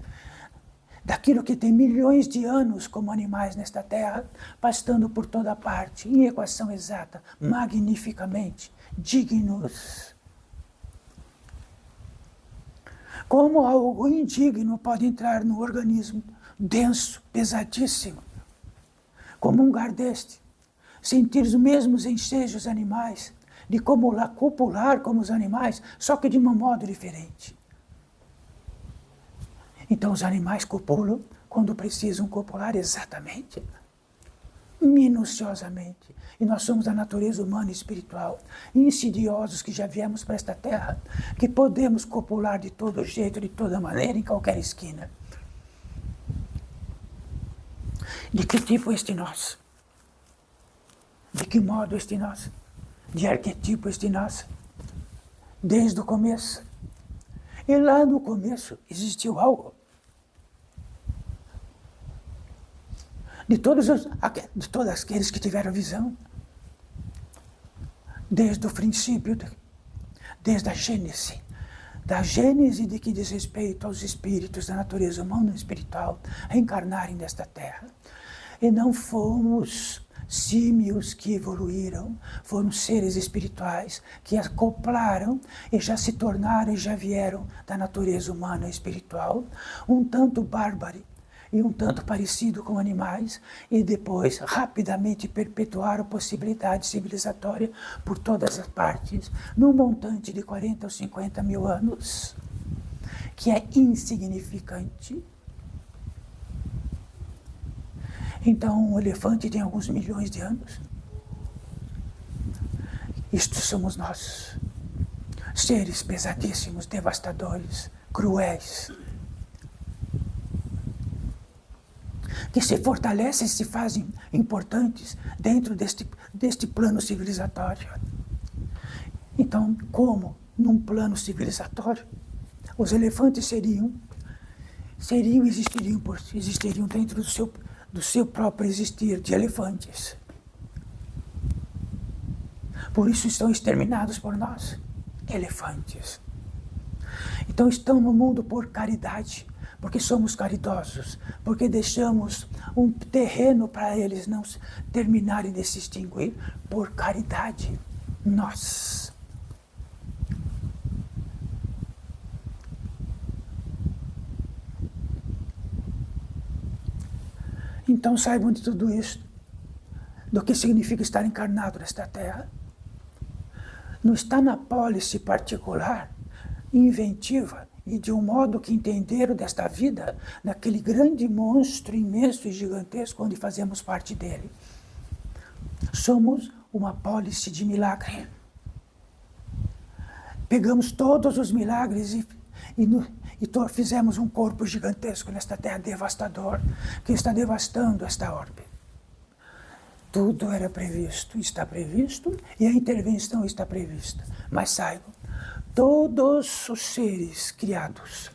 daquilo que tem milhões de anos como animais nesta Terra, pastando por toda parte, em equação exata, magnificamente, dignos. Como algo indigno pode entrar no organismo denso, pesadíssimo, como um lugar deste, sentir os mesmos ensejos animais, de copular como os animais, só que de um modo diferente. Então os animais copulam quando precisam copular exatamente, minuciosamente. E nós somos da natureza humana e espiritual, insidiosos que já viemos para esta terra, que podemos copular de todo jeito, de toda maneira, em qualquer esquina. De que tipo este nós? De que modo este nós? De arquetipo este nós? Desde o começo. E lá no começo existiu algo. De todos aqueles que tiveram visão. Desde o princípio, desde a gênese. Da gênese de que diz respeito aos espíritos da natureza humana e espiritual reencarnarem nesta terra. E não fomos símios que evoluíram, foram seres espirituais que acoplaram e já se tornaram e já vieram da natureza humana e espiritual, um tanto bárbaro e um tanto parecido com animais, e depois rapidamente perpetuaram a possibilidade civilizatória por todas as partes, num montante de 40 ou 50 mil anos, que é insignificante. Então, um elefante tem alguns milhões de anos. Isto somos nós, seres pesadíssimos, devastadores, cruéis, que se fortalecem e se fazem importantes dentro deste plano civilizatório. Então, como num plano civilizatório, os elefantes existiriam dentro do seu próprio existir de elefantes. Por isso estão exterminados por nós, elefantes. Então estão no mundo por caridade, porque somos caridosos, porque deixamos um terreno para eles não terminarem de se extinguir, por caridade. Nós. Então saibam de tudo isso, do que significa estar encarnado nesta terra. Não está na pólice particular, inventiva, e de um modo que entenderam desta vida, naquele grande monstro imenso e gigantesco onde fazemos parte dele. Somos uma pólice de milagre. Pegamos todos os milagres e fizemos um corpo gigantesco nesta terra devastador, que está devastando esta orbe. Tudo era previsto, está previsto, e a intervenção está prevista. Mas saibam, todos os seres criados,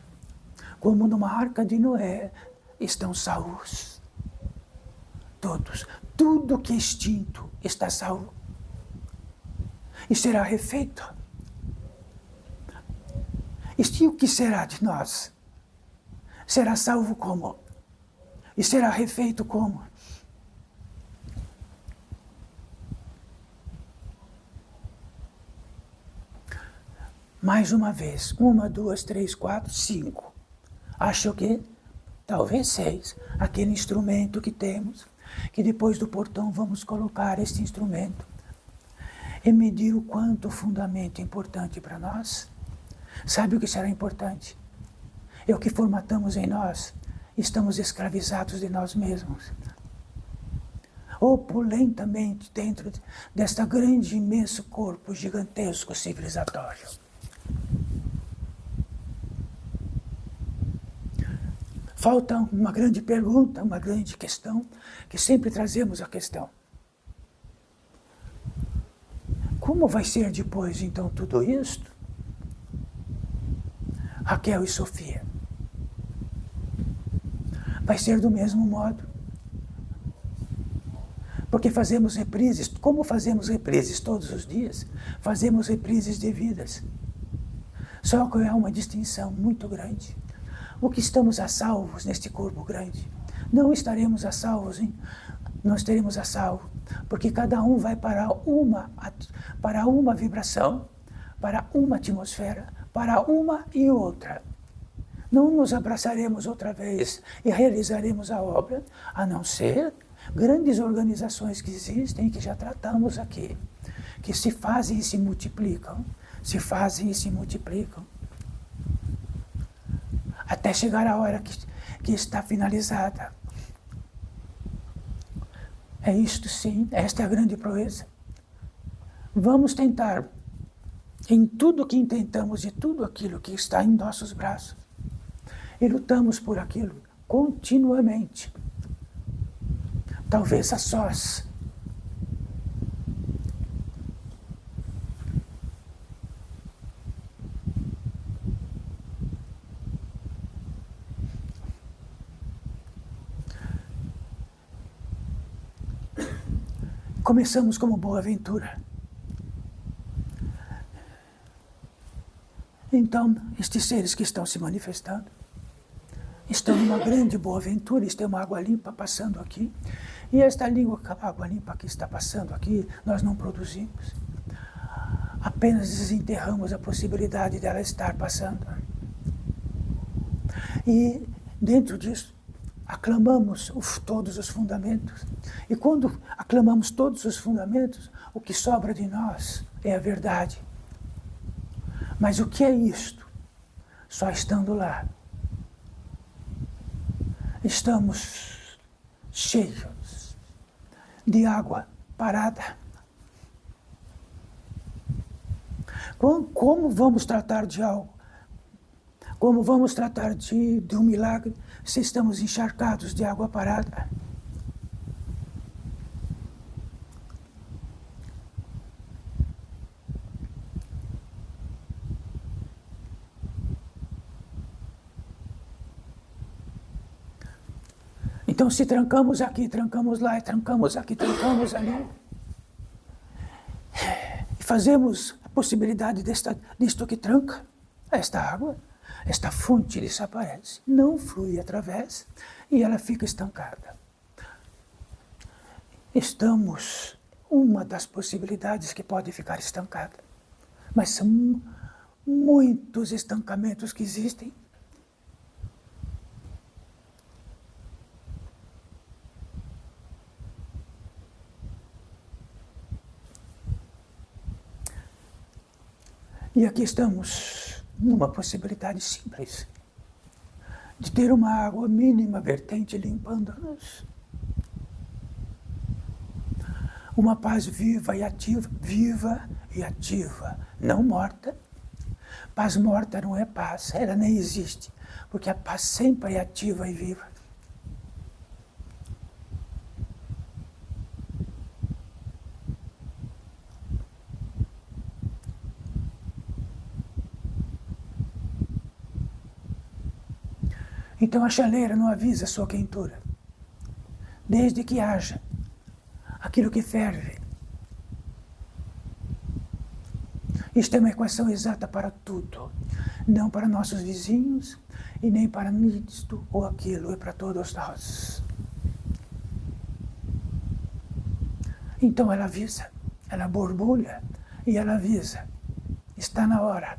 como numa arca de Noé, estão salvos. Todos. Tudo que é extinto está salvo. E será refeito. E o que será de nós? Será salvo como? E será refeito como? Mais uma vez, 1, 2, 3, 4, 5. Acho que talvez 6. Aquele instrumento que temos, que depois do portão vamos colocar este instrumento e medir o quanto o fundamento é importante para nós. Sabe o que será importante? É o que formatamos em nós. Estamos escravizados de nós mesmos. Opulentamente dentro desta grande, imenso corpo gigantesco civilizatório. Falta uma grande pergunta, uma grande questão, que sempre trazemos a questão. Como vai ser depois, então, tudo isto? Raquel e Sofia. Vai ser do mesmo modo. Porque fazemos reprises, como fazemos reprises todos os dias, fazemos reprises de vidas. Só que há uma distinção muito grande. O que estamos a salvos neste corpo grande, não estaremos a salvos, hein? Não estaremos a salvo, porque cada um vai para uma vibração, para uma atmosfera, para uma e outra. Não nos abraçaremos outra vez e realizaremos a obra, a não ser grandes organizações que existem, que já tratamos aqui, que se fazem e se multiplicam, se fazem e se multiplicam, até chegar a hora que está finalizada. É isto sim, esta é a grande proeza. Vamos tentar, em tudo que intentamos e tudo aquilo que está em nossos braços, e lutamos por aquilo continuamente, talvez a sós. Começamos como boa-aventura. Então, estes seres que estão se manifestando estão numa grande boa-aventura, tem uma água limpa passando aqui, e esta água limpa que está passando aqui, nós não produzimos. Apenas desenterramos a possibilidade dela estar passando. E, dentro disso, aclamamos todos os fundamentos. E quando aclamamos todos os fundamentos, o que sobra de nós é a verdade. Mas o que é isto? Só estando lá, estamos cheios de água parada. Como vamos tratar de algo? Como vamos tratar de um milagre se estamos encharcados de água parada? Então, se trancamos aqui, trancamos lá, trancamos aqui, trancamos ali, e fazemos a possibilidade disto que tranca, esta água, esta fonte desaparece, não flui através e ela fica estancada. Estamos uma das possibilidades que pode ficar estancada, mas são muitos estancamentos que existem. E aqui estamos numa possibilidade simples de ter uma água mínima vertente limpando-nos. Uma paz viva e ativa, não morta. Paz morta não é paz, ela nem existe, porque a paz sempre é ativa e viva. Então a chaleira não avisa a sua quentura, desde que haja aquilo que ferve. Isto é uma equação exata para tudo, não para nossos vizinhos e nem para isto ou aquilo, é para todos nós. Então ela avisa, ela borbulha e ela avisa, está na hora.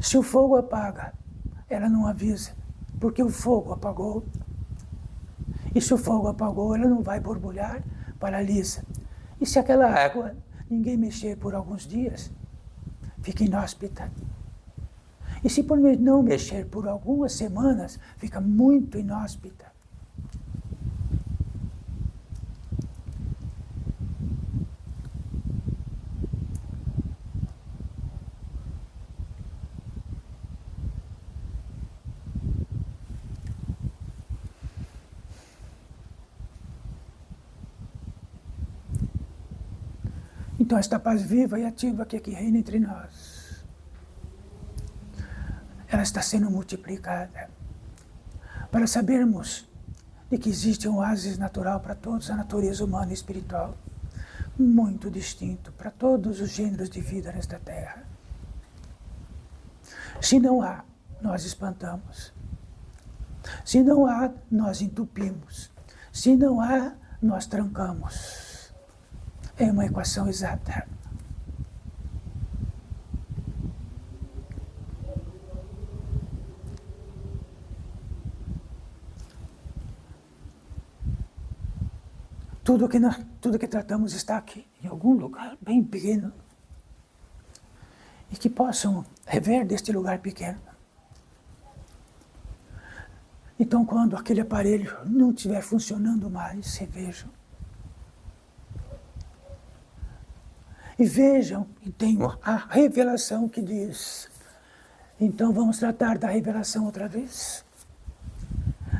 Se o fogo apaga, ela não avisa, porque o fogo apagou. E se o fogo apagou, ela não vai borbulhar, paralisa. E se aquela água ninguém mexer por alguns dias, fica inóspita. E se por não mexer por algumas semanas, fica muito inóspita. Então esta paz viva e ativa que aqui reina entre nós, ela está sendo multiplicada para sabermos de que existe um oásis natural para todos, a natureza humana e espiritual, muito distinto para todos os gêneros de vida nesta terra. Se não há, nós espantamos. Se não há, nós entupimos. Se não há, nós trancamos. É uma equação exata. Tudo que tratamos está aqui, em algum lugar bem pequeno, e que possam rever deste lugar pequeno. Então, quando aquele aparelho não estiver funcionando mais, revejam. E vejam, e tenham a revelação que diz. Então vamos tratar da revelação outra vez.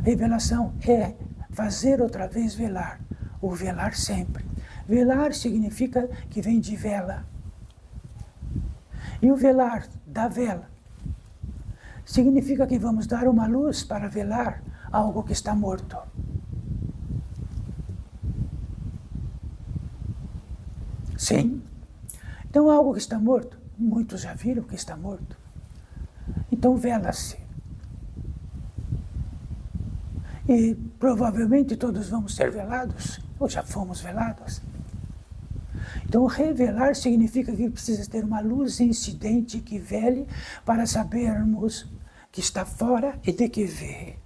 Revelação é fazer outra vez velar, ou velar sempre. Velar significa que vem de vela. E o velar da vela significa que vamos dar uma luz para velar algo que está morto. Sim. Então, algo que está morto, muitos já viram que está morto. Então, vela-se. E provavelmente todos vamos ser velados, ou já fomos velados. Então, revelar significa que precisa ter uma luz incidente que vele para sabermos que está fora e de que vê.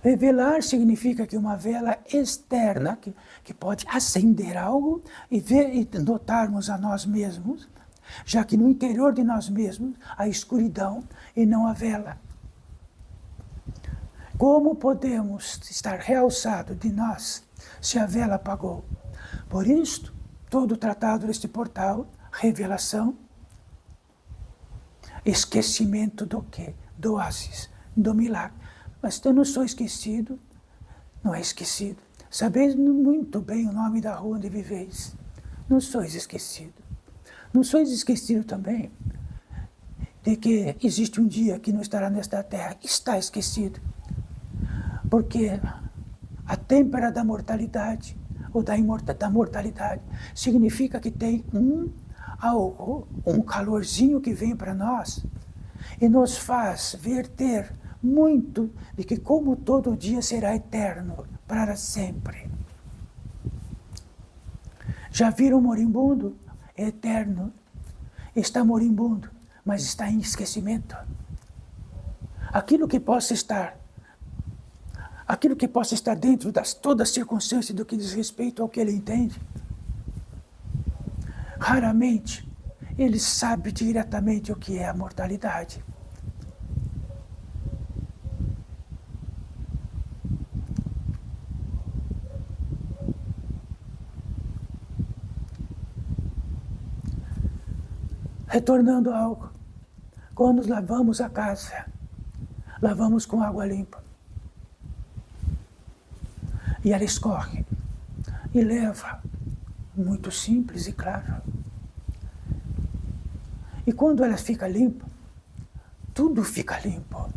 Revelar significa que uma vela externa, que pode acender algo e ver e notarmos a nós mesmos, já que no interior de nós mesmos há escuridão e não a vela. Como podemos estar realçados de nós se a vela apagou? Por isto, todo o tratado deste portal, revelação, esquecimento do quê? Do oásis, do milagre. Mas eu não sou esquecido, não é esquecido. Sabeis muito bem o nome da rua onde viveis. Não sois esquecido. Não sois esquecido também de que existe um dia que não estará nesta terra. Está esquecido. Porque a têmpera da mortalidade, ou da mortalidade, significa que tem um calorzinho que vem para nós e nos faz verter muito de que como todo dia será eterno, para sempre. Já viram moribundo? É eterno. Está moribundo, mas está em esquecimento. Aquilo que possa estar dentro das todas as circunstâncias do que diz respeito ao que ele entende, raramente ele sabe diretamente o que é a mortalidade. Retornando a algo, quando lavamos a casa, lavamos com água limpa. E ela escorre e leva, muito simples e claro. E quando ela fica limpa, tudo fica limpo.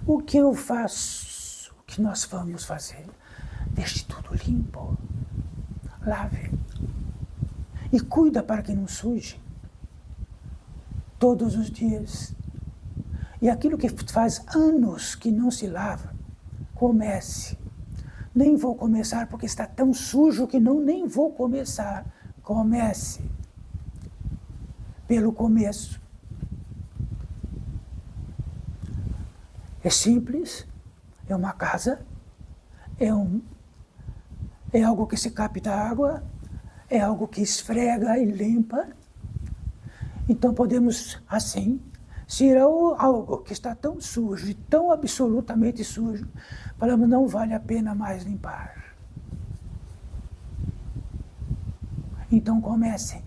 O que eu faço, o que nós vamos fazer? Deixe tudo limpo. Lave. E cuida para que não suje. Todos os dias. E aquilo que faz anos que não se lava, comece. Nem vou começar porque está tão sujo que nem vou começar. Comece. Pelo começo. É simples, é uma casa, é algo que se capta água, é algo que esfrega e limpa. Então podemos, assim, se algo que está tão sujo e tão absolutamente sujo, falamos, não vale a pena mais limpar. Então comecem.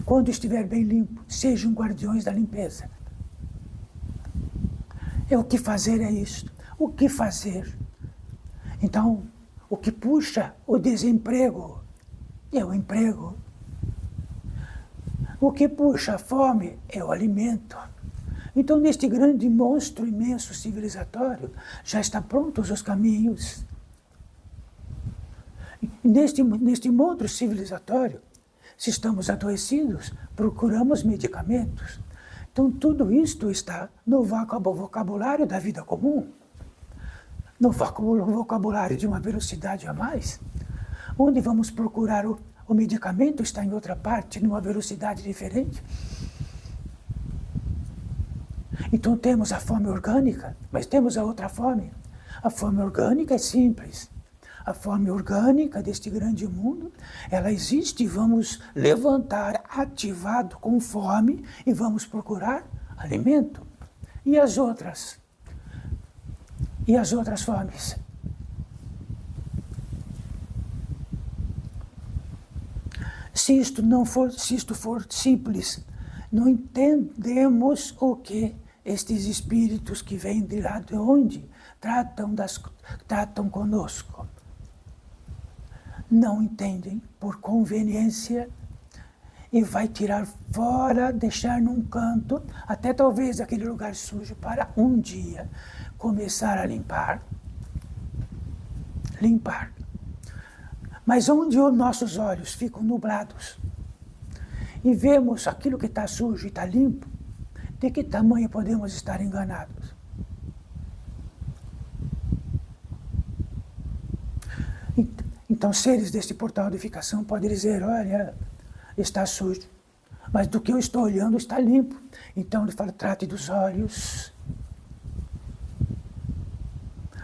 Quando estiver bem limpo, sejam guardiões da limpeza. O que fazer é isto. O que fazer? Então, o que puxa o desemprego é o emprego. O que puxa a fome é o alimento. Então, neste grande monstro imenso civilizatório, já estão prontos os caminhos. Neste monstro civilizatório, se estamos adoecidos, procuramos medicamentos. Então, tudo isto está no vocabulário da vida comum, no vocabulário de uma velocidade a mais. Onde vamos procurar o medicamento está em outra parte, numa velocidade diferente. Então, temos a fome orgânica, mas temos a outra fome. A fome orgânica é simples. A fome orgânica deste grande mundo, ela existe e vamos levantar ativado com fome e vamos procurar alimento. E as outras? E as outras fomes? Se isto for simples, não entendemos o que estes espíritos que vêm de lá de onde tratam conosco. Não entendem por conveniência e vai tirar fora, deixar num canto, até talvez aquele lugar sujo, para um dia começar a limpar. Limpar. Mas onde os nossos olhos ficam nublados e vemos aquilo que está sujo e está limpo, de que tamanho podemos estar enganados? Então, seres deste portal de edificação podem dizer, olha, está sujo, mas do que eu estou olhando está limpo. Então ele fala, trate dos olhos,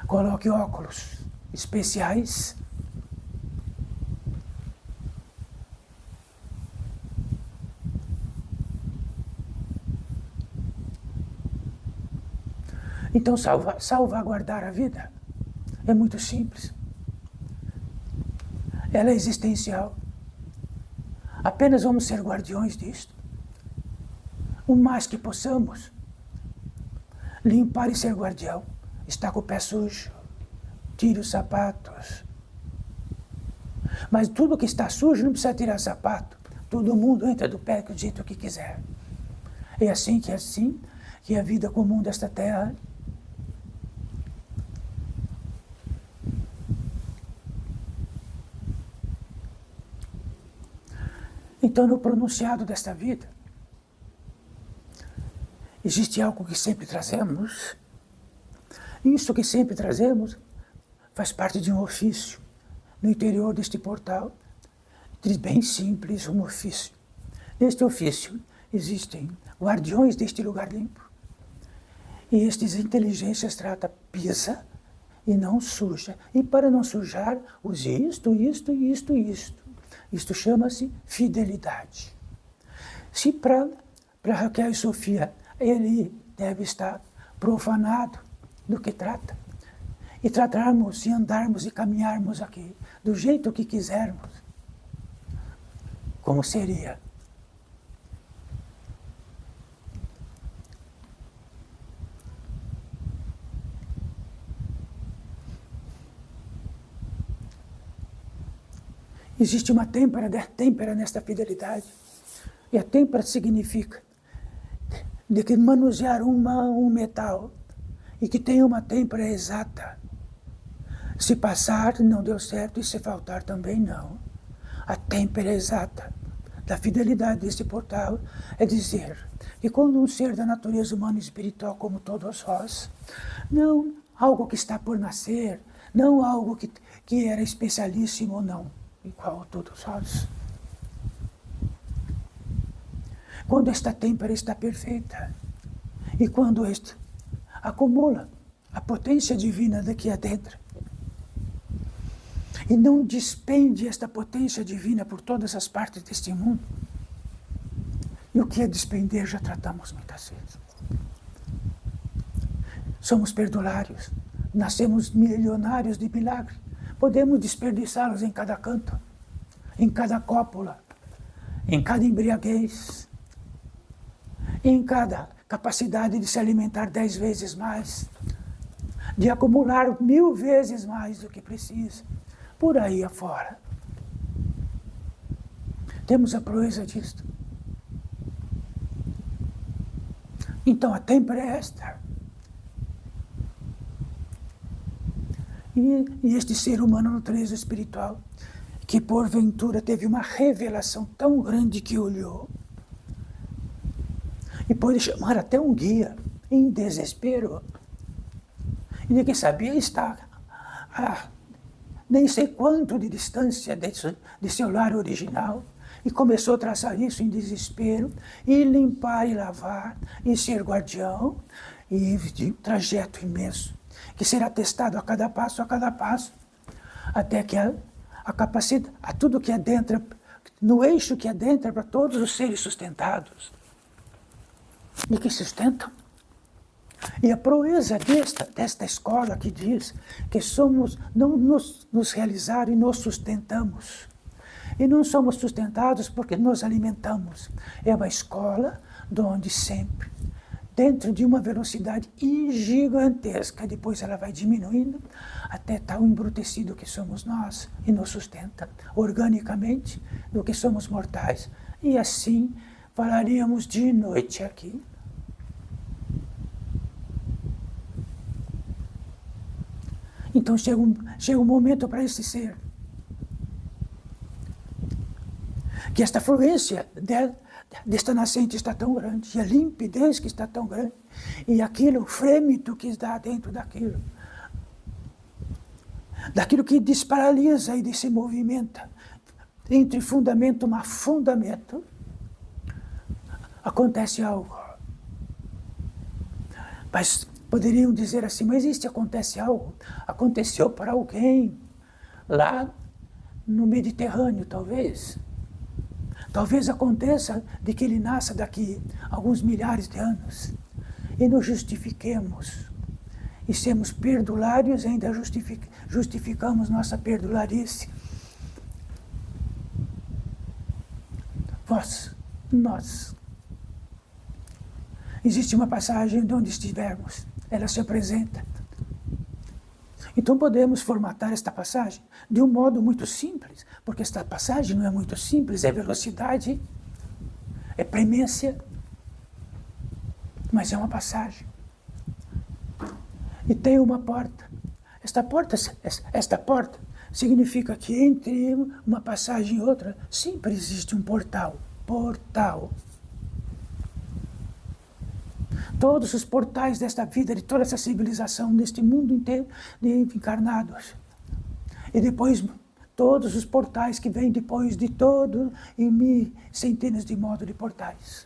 coloque óculos especiais. Então, salvaguardar a vida é muito simples. Ela é existencial. Apenas vamos ser guardiões disto. O mais que possamos. Limpar e ser guardião. Está com o pé sujo. Tire os sapatos. Mas tudo que está sujo não precisa tirar sapato. Todo mundo entra do pé do jeito que quiser. É assim que é a vida comum desta terra. Então, no pronunciado desta vida, existe algo que sempre trazemos. Isso que sempre trazemos faz parte de um ofício no interior deste portal, bem simples, um ofício. Neste ofício existem guardiões deste lugar limpo. E estas inteligências tratam, pisa e não suja. E para não sujar, use isto, isto, isto, isto. Isto chama-se fidelidade. Se para Raquel e Sofia ele deve estar profanado do que trata, e tratarmos e andarmos e caminharmos aqui do jeito que quisermos, como seria? Existe uma têmpera nesta fidelidade. E a têmpera significa de que manusear um metal e que tenha uma têmpera exata. Se passar, não deu certo, e se faltar também não. A têmpera exata da fidelidade desse portal é dizer que quando um ser da natureza humana e espiritual como todos nós, não algo que está por nascer, não algo que era especialíssimo, não, igual a todos nós. Quando esta têmpera está perfeita, e quando este acumula a potência divina daqui adentro, e não despende esta potência divina por todas as partes deste mundo, e o que é despender já tratamos muitas vezes. Somos perdulários, nascemos milionários de milagre, podemos desperdiçá-los em cada canto, em cada cópula, em cada embriaguez, em cada capacidade de se alimentar 10 vezes mais, de acumular 1000 vezes mais do que precisa, por aí afora. Temos a proeza disto. Então a têmpera é esta. E este ser humano na natureza espiritual, que porventura teve uma revelação tão grande que olhou, e pôde chamar até um guia em desespero, e de que sabia estar a nem sei quanto de distância de seu lar original, e começou a traçar isso em desespero, e limpar e lavar, e ser guardião, e de um trajeto imenso, que será testado a cada passo, até que a capacidade, a tudo que adentra, no eixo que adentra para todos os seres sustentados, e que sustentam. E a proeza desta escola que diz que somos, não nos realizar e nos sustentamos. E não somos sustentados porque nos alimentamos. É uma escola onde sempre, dentro de uma velocidade gigantesca, depois ela vai diminuindo até tal embrutecido que somos nós e nos sustenta organicamente do que somos mortais. E assim falaríamos de noite aqui. Então chega um momento para esse ser que esta fluência desta nascente está tão grande, e a limpidez que está tão grande, e aquilo, o frêmito que está dentro daquilo que desparalisa e se movimenta entre fundamento e fundamento, acontece algo. Mas poderiam dizer assim, mas acontece algo? Aconteceu para alguém lá no Mediterrâneo, talvez. Talvez aconteça de que ele nasça daqui a alguns milhares de anos. E nos justifiquemos. E sermos perdulários, ainda justificamos nossa perdularice. Nós. Existe uma passagem de onde estivermos. Ela se apresenta. Então podemos formatar esta passagem de um modo muito simples, porque esta passagem não é muito simples, é velocidade, é premência, mas é uma passagem. E tem uma porta. Esta porta significa que entre uma passagem e outra sempre existe um portal. Portal. Todos os portais desta vida, de toda essa civilização, deste mundo inteiro de encarnados. E depois, todos os portais que vêm depois de todo, e centenas de modos de portais.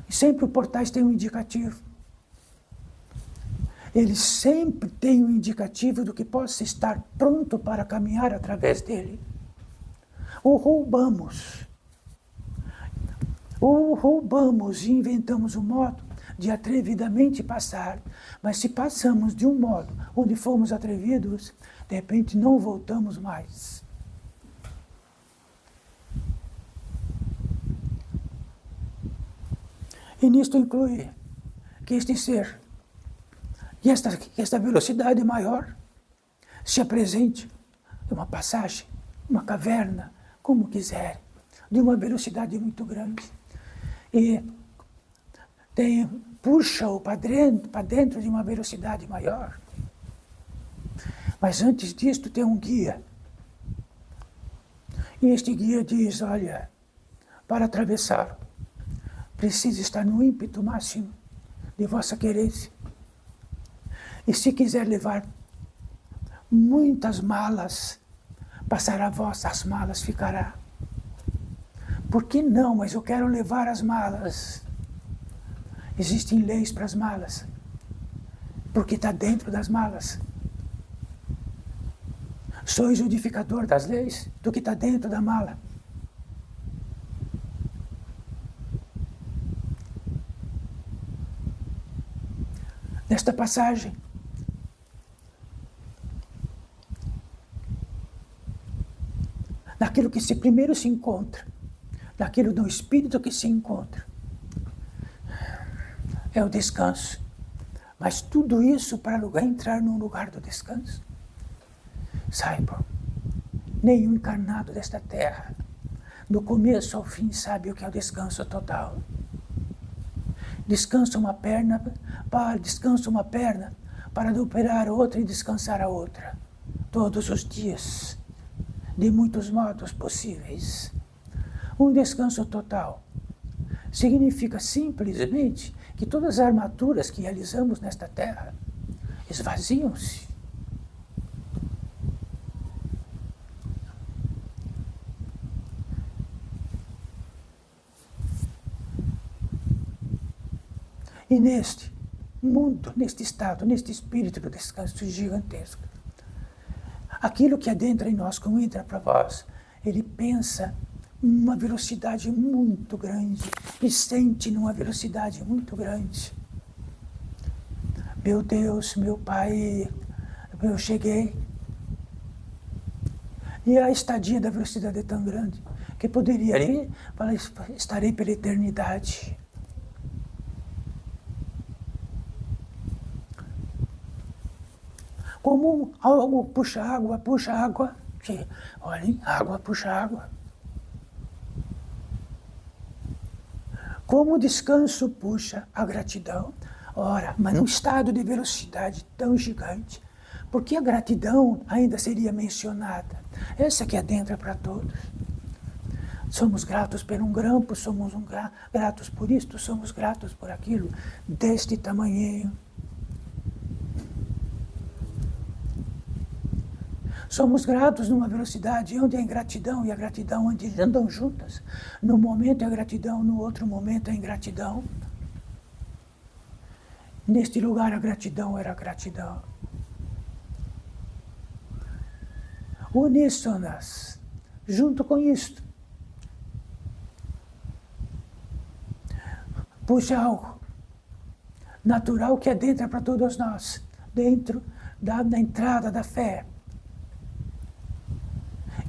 E sempre os portais têm um indicativo. Eles sempre têm um indicativo do que possa estar pronto para caminhar através dele. Ou roubamos e inventamos um modo de atrevidamente passar, mas se passamos de um modo onde fomos atrevidos, de repente não voltamos mais. E nisto inclui que este ser, que esta velocidade maior, se apresente em uma passagem, uma caverna, como quiser, de uma velocidade muito grande. E puxa-o para dentro de uma velocidade maior. Mas antes disto tem um guia. E este guia diz, olha, para atravessar, precisa estar no ímpeto máximo de vossa querência. E se quiser levar muitas malas, passará a vós, as malas ficará. Por que não? Mas eu quero levar as malas. Existem leis para as malas, porque está dentro das malas. Sois o justificador das leis do que está dentro da mala. Nesta passagem, naquilo que primeiro se encontra, naquilo do espírito que se encontra, é o descanso. Mas tudo isso para entrar num lugar do descanso. Saibam, nenhum encarnado desta terra, do começo ao fim, sabe o que é o descanso total. Descansa uma perna para operar outra e descansar a outra. Todos os dias, de muitos modos possíveis. Um descanso total significa simplesmente que todas as armaduras que realizamos nesta terra esvaziam-se. E neste mundo, neste estado, neste espírito do descanso gigantesco, aquilo que adentra em nós, como entra para vós, ele pensa uma velocidade muito grande e sente numa velocidade muito grande. Meu Deus, meu Pai, eu cheguei. E a estadia da velocidade é tão grande que poderia ir, estarei pela eternidade. Como algo puxa água, que, olhem, água puxa água. Como o descanso puxa a gratidão. Ora, mas num estado de velocidade tão gigante, por que a gratidão ainda seria mencionada? Essa que adentra para todos. Somos gratos por um grampo, somos gratos por isto, somos gratos por aquilo, deste tamanho. Somos gratos numa velocidade onde a ingratidão e a gratidão andam juntas. No momento é gratidão, no outro momento é ingratidão. Neste lugar a gratidão era gratidão. Uníssonas, junto com isto. Puxa algo natural que adentra para todos nós, dentro da entrada da fé,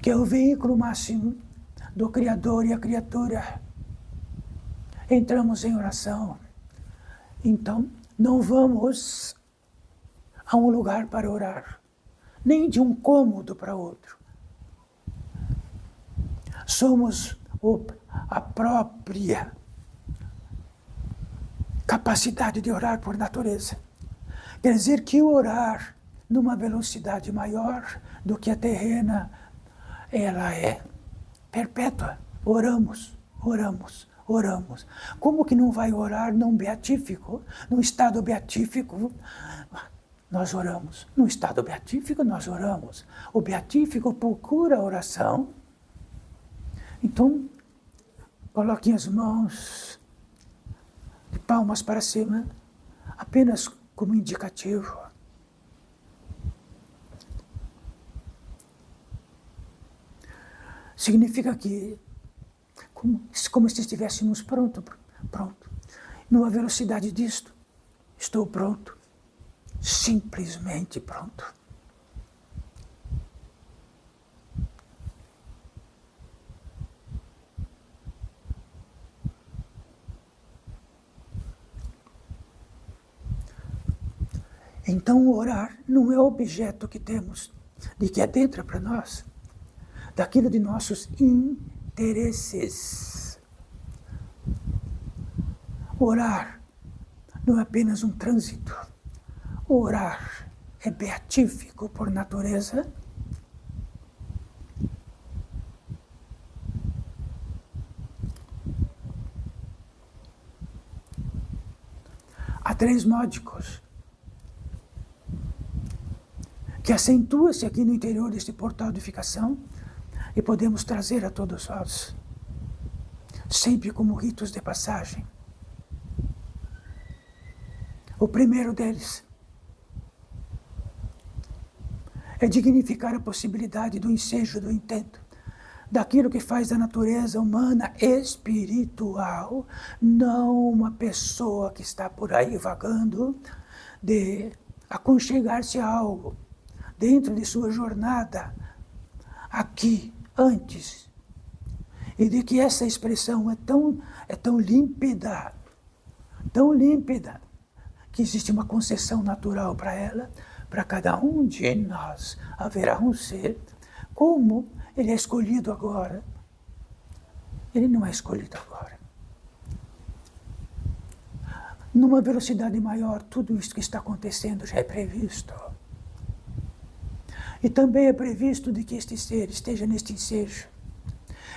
que é o veículo máximo do Criador e a criatura. Entramos em oração. Então, não vamos a um lugar para orar, nem de um cômodo para outro. Somos a própria capacidade de orar por natureza. Quer dizer que orar numa velocidade maior do que a terrena, ela é perpétua. Oramos. Como que não vai orar num beatífico, num estado beatífico? Nós oramos. No estado beatífico, nós oramos. O beatífico procura a oração. Então, coloquem as mãos de palmas para cima, apenas como indicativo. significa que, como se estivéssemos pronto. Numa velocidade disto, estou pronto, simplesmente pronto. Então, orar não é o objeto que temos, de que adentra para nós, daquilo de nossos interesses. Orar não é apenas um trânsito. Orar é beatífico por natureza. Há 3 módicos que acentua-se aqui no interior deste portal de edificação e podemos trazer a todos nós, sempre como ritos de passagem. O primeiro deles é dignificar a possibilidade do ensejo do intento, daquilo que faz da natureza humana espiritual, não uma pessoa que está por aí vagando, de aconchegar-se a algo dentro de sua jornada aqui, antes, e de que essa expressão é tão límpida, que existe uma concessão natural para ela. Para cada um de nós haverá um ser. Como ele é escolhido agora? Ele não é escolhido agora. Numa velocidade maior, tudo isso que está acontecendo já é previsto. E também é previsto de que este ser esteja neste ensejo.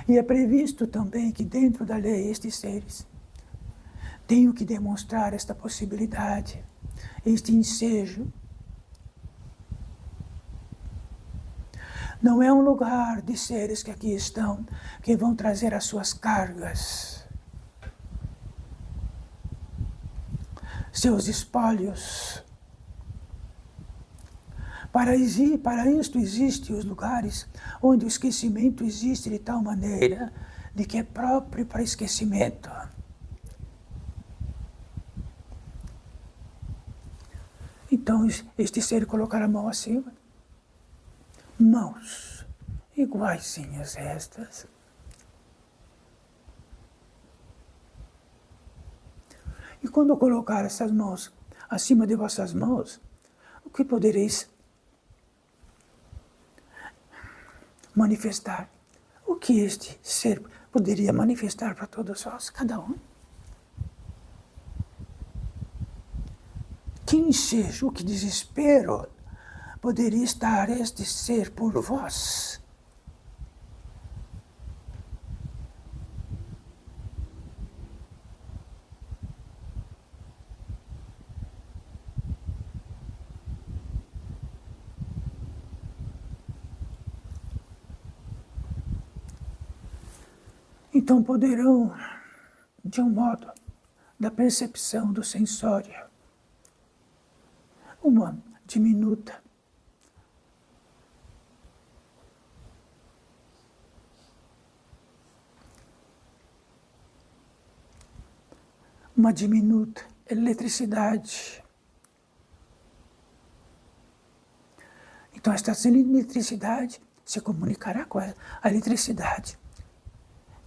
E é previsto também que dentro da lei estes seres tenham que demonstrar esta possibilidade, este ensejo. Não é um lugar de seres que aqui estão, que vão trazer as suas cargas, seus espólios. Para isto existem os lugares onde o esquecimento existe de tal maneira de que é próprio para esquecimento. Então, este ser colocar a mão acima, mãos iguaizinhas a estas. E quando colocar essas mãos acima de vossas mãos, o que podereis manifestar? O que este ser poderia manifestar para todos nós, cada um? Que ensejo, que desespero poderia estar este ser por vós? Então poderão, de um modo, da percepção do sensório, uma diminuta, eletricidade. Então esta eletricidade se comunicará com a eletricidade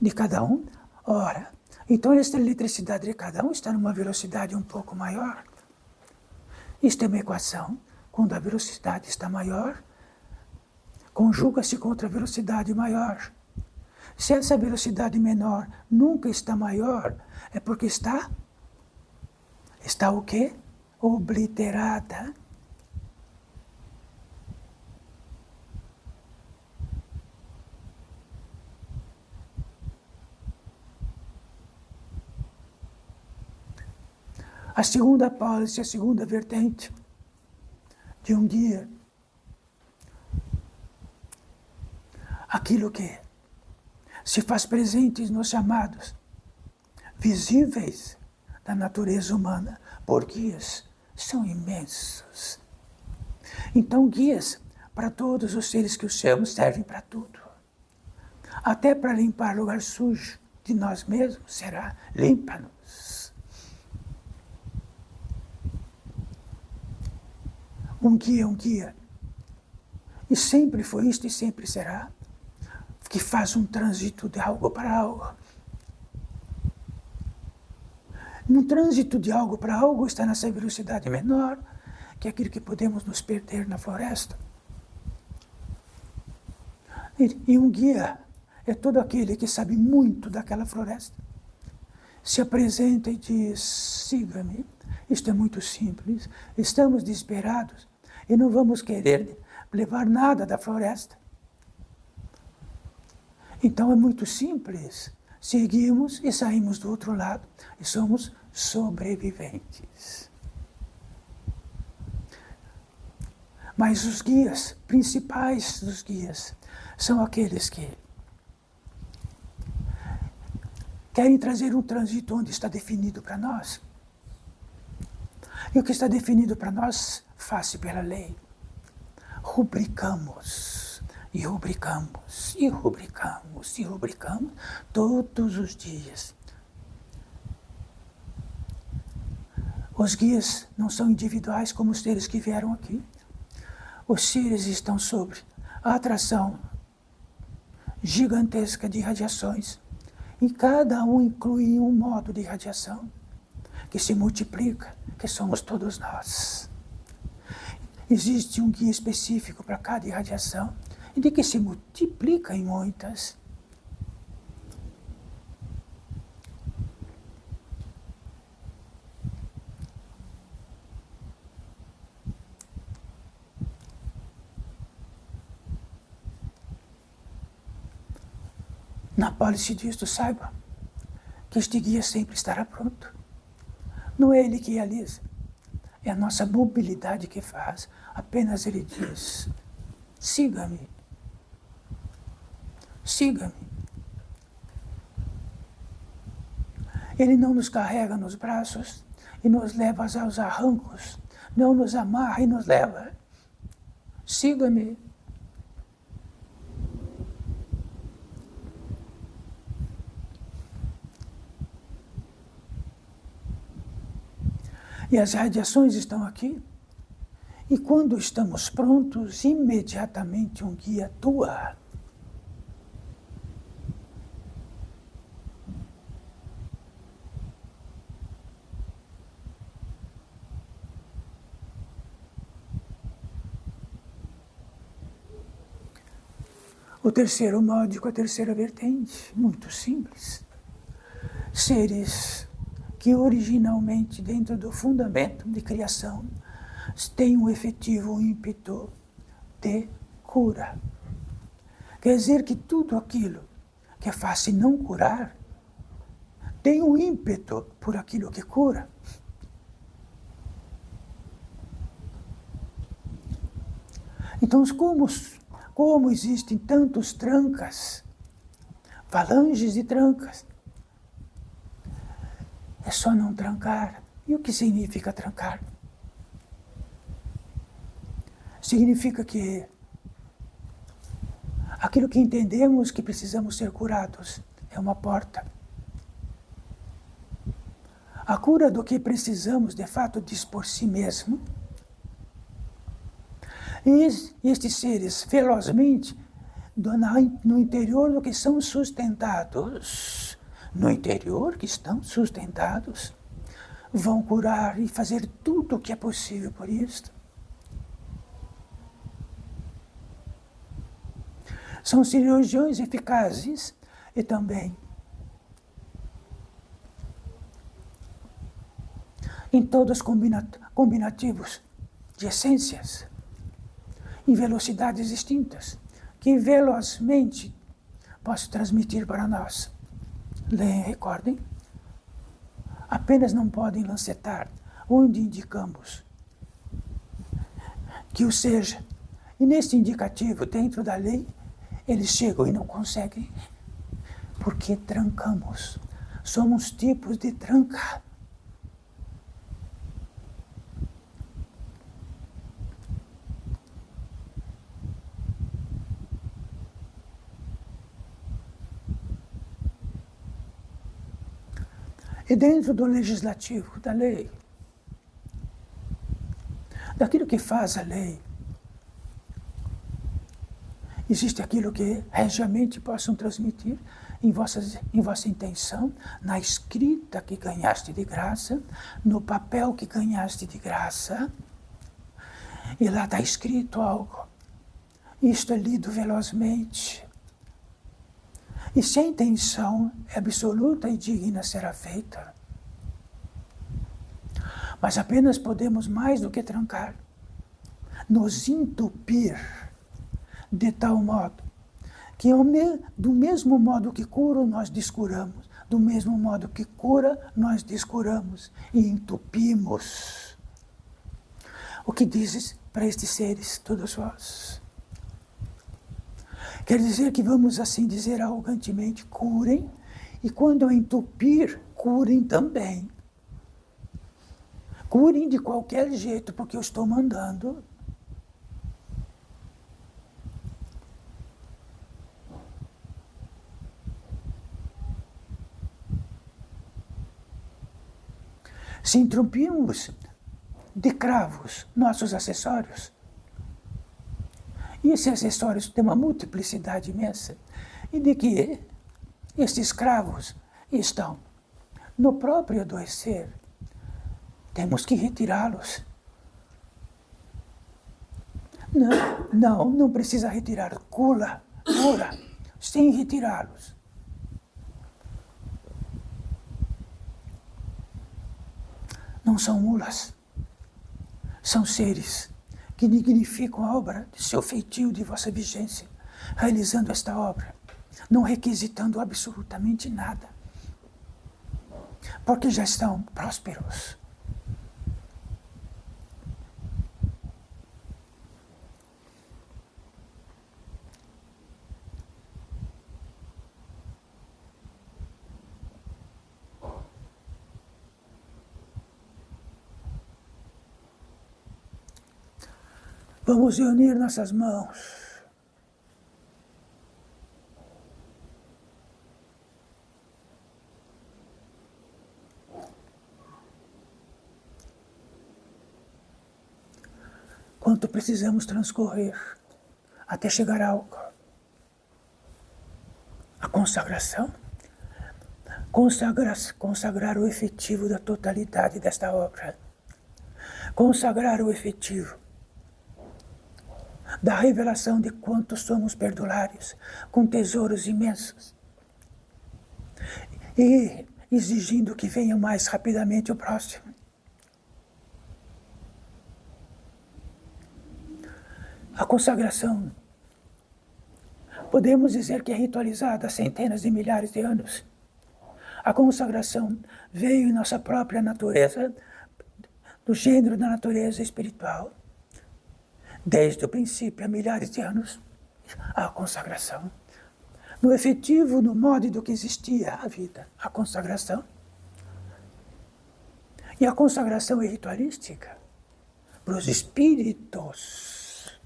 de cada um. Ora, então esta eletricidade de cada um está numa velocidade um pouco maior. Isto é uma equação. Quando a velocidade está maior, conjuga-se com outra velocidade maior. Se essa velocidade menor nunca está maior, é porque está o quê? Obliterada. A segunda pólice, a segunda vertente de um guia, aquilo que se faz presente nos chamados visíveis da natureza humana, por guias, são imensos. Então, guias para todos os seres que os chamam servem para tudo. Até para limpar lugar sujo de nós mesmos será: limpa-nos. Um guia. E sempre foi isto e sempre será, que faz um trânsito de algo para algo. No trânsito de algo para algo está nessa velocidade menor, que é aquilo que podemos nos perder na floresta. E um guia é todo aquele que sabe muito daquela floresta. Se apresenta e diz: siga-me. Isto é muito simples. Estamos desesperados e não vamos querer levar nada da floresta. Então é muito simples. Seguimos e saímos do outro lado e somos sobreviventes. Mas os guias, principais dos guias, são aqueles que querem trazer um trânsito onde está definido para nós. E o que está definido para nós, faz-se pela lei. Rubricamos, e rubricamos, e rubricamos, e rubricamos todos os dias. Os guias não são individuais como os seres que vieram aqui. Os seres estão sobre a atração gigantesca de radiações. E cada um inclui um modo de radiação que se multiplica, que somos todos nós. Existe um guia específico para cada irradiação, e de que se multiplica em muitas. Na pólice disto, saiba que este guia sempre estará pronto. Não é ele que realiza, é a nossa mobilidade que faz. Apenas ele diz: siga-me, siga-me. Ele não nos carrega nos braços e nos leva aos arrancos, não nos amarra e nos leva. Siga-me. E as radiações estão aqui. E quando estamos prontos, imediatamente um guia atua. O terceiro módico, a terceira vertente, muito simples. Seres que originalmente, dentro do fundamento de criação, têm um efetivo ímpeto de cura. Quer dizer que tudo aquilo que faz não curar, tem um ímpeto por aquilo que cura. Então, como existem tantos trancas, falanges de trancas, é só não trancar. E o que significa trancar? Significa que aquilo que entendemos que precisamos ser curados é uma porta. A cura do que precisamos, de fato, diz por si mesmo. E estes seres, velozmente, no interior do que são sustentados, no interior que estão sustentados, vão curar e fazer tudo o que é possível por isto. São cirurgiões eficazes e também em todos combinativos de essências, em velocidades distintas, que velozmente posso transmitir para nós. Leem, recordem, apenas não podem lancetar onde indicamos que o seja. E nesse indicativo, dentro da lei, eles chegam e não conseguem, porque trancamos. Somos tipos de tranca. E dentro do legislativo, da lei, daquilo que faz a lei, existe aquilo que regiamente possam transmitir em vossa intenção, na escrita que ganhaste de graça, no papel que ganhaste de graça, e lá está escrito algo. Isto é lido velozmente. E se a intenção é absoluta e digna será feita, mas apenas podemos mais do que trancar, nos entupir de tal modo que do mesmo modo que curo, nós descuramos. Do mesmo modo que cura, nós descuramos e entupimos. O que dizes para estes seres, todos vós? Quer dizer que vamos assim dizer arrogantemente, curem, e quando eu entupir, curem também. Curem de qualquer jeito, porque eu estou mandando. Se entupimos de cravos nossos acessórios, e esses acessórios têm uma multiplicidade imensa, e de que esses cravos estão no próprio adoecer, temos que retirá-los. Não precisa retirar. Cura, sem retirá-los. Não são mulas, são seres que dignificam a obra de seu feitio, de vossa vigência, realizando esta obra, não requisitando absolutamente nada, porque já estão prósperos. Vamos reunir nossas mãos. Quanto precisamos transcorrer até chegar ao a consagração? Consagrar o efetivo da totalidade desta obra. Consagrar o efetivo da revelação de quanto somos perdulários, com tesouros imensos, e exigindo que venha mais rapidamente o próximo. A consagração, podemos dizer que é ritualizada há centenas de milhares de anos. A consagração veio em nossa própria natureza, do gênero da natureza espiritual. Desde o princípio, há milhares de anos, a consagração. No efetivo, no modo do que existia a vida, a consagração. E a consagração é ritualística para os espíritos.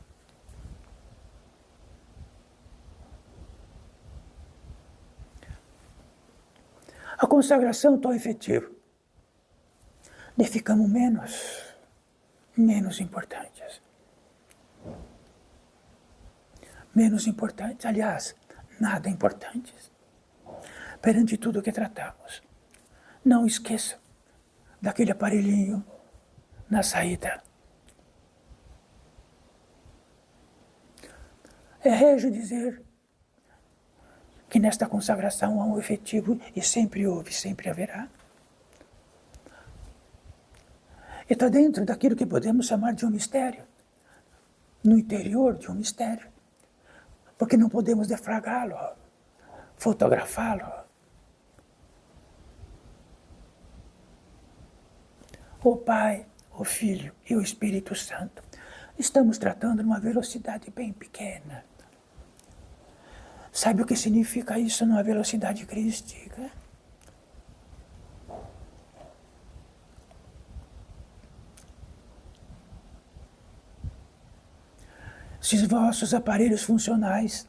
A consagração tão efetiva, de ficamos menos importantes. Menos importantes, aliás, nada importantes, perante tudo o que tratamos. Não esqueça daquele aparelhinho na saída. É régio dizer que nesta consagração há um efetivo, e sempre houve, sempre haverá. E está dentro daquilo que podemos chamar de um mistério, no interior de um mistério. Porque não podemos deflagrá-lo, fotografá-lo. O Pai, o Filho e o Espírito Santo estamos tratando numa velocidade bem pequena. Sabe o que significa isso numa velocidade crística? Se os vossos aparelhos funcionais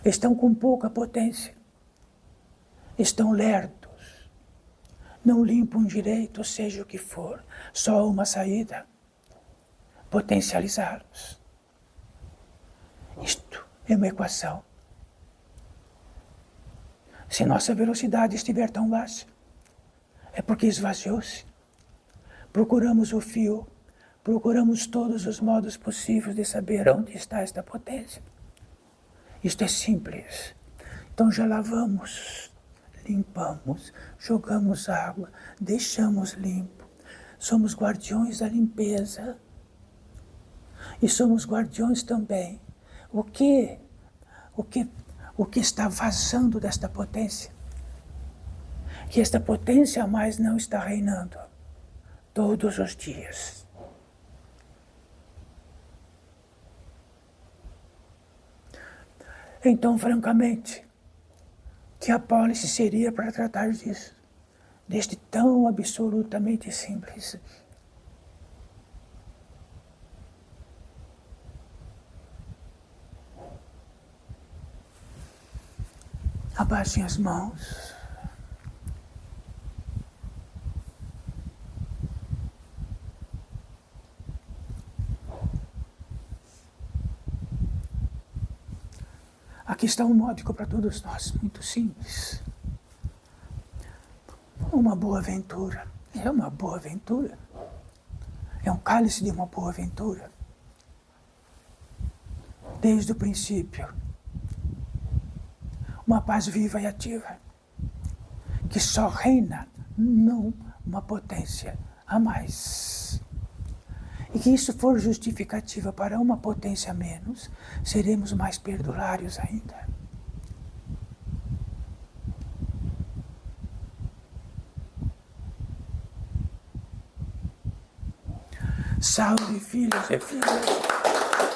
estão com pouca potência, estão lerdos, não limpam direito, seja o que for, só uma saída: potencializá-los. Isto é uma equação. Se nossa velocidade estiver tão baixa, é porque esvaziou-se. Procuramos o fio, procuramos todos os modos possíveis de saber onde está esta potência. Isto é simples. Então já lavamos, limpamos, jogamos água, deixamos limpo. Somos guardiões da limpeza. E somos guardiões também. O que está vazando desta potência? Que esta potência mais não está reinando todos os dias. Então, francamente, que apólice seria para tratar disso? Deste tão absolutamente simples. Abaixem as mãos. Aqui está um módico para todos nós, muito simples. Uma boa aventura. É uma boa aventura. É um cálice de uma boa aventura. Desde o princípio. Uma paz viva e ativa. Que só reina, não uma potência a mais. E que isso for justificativa para uma potência a menos, seremos mais perdulários ainda. Salve, filhos e filhas.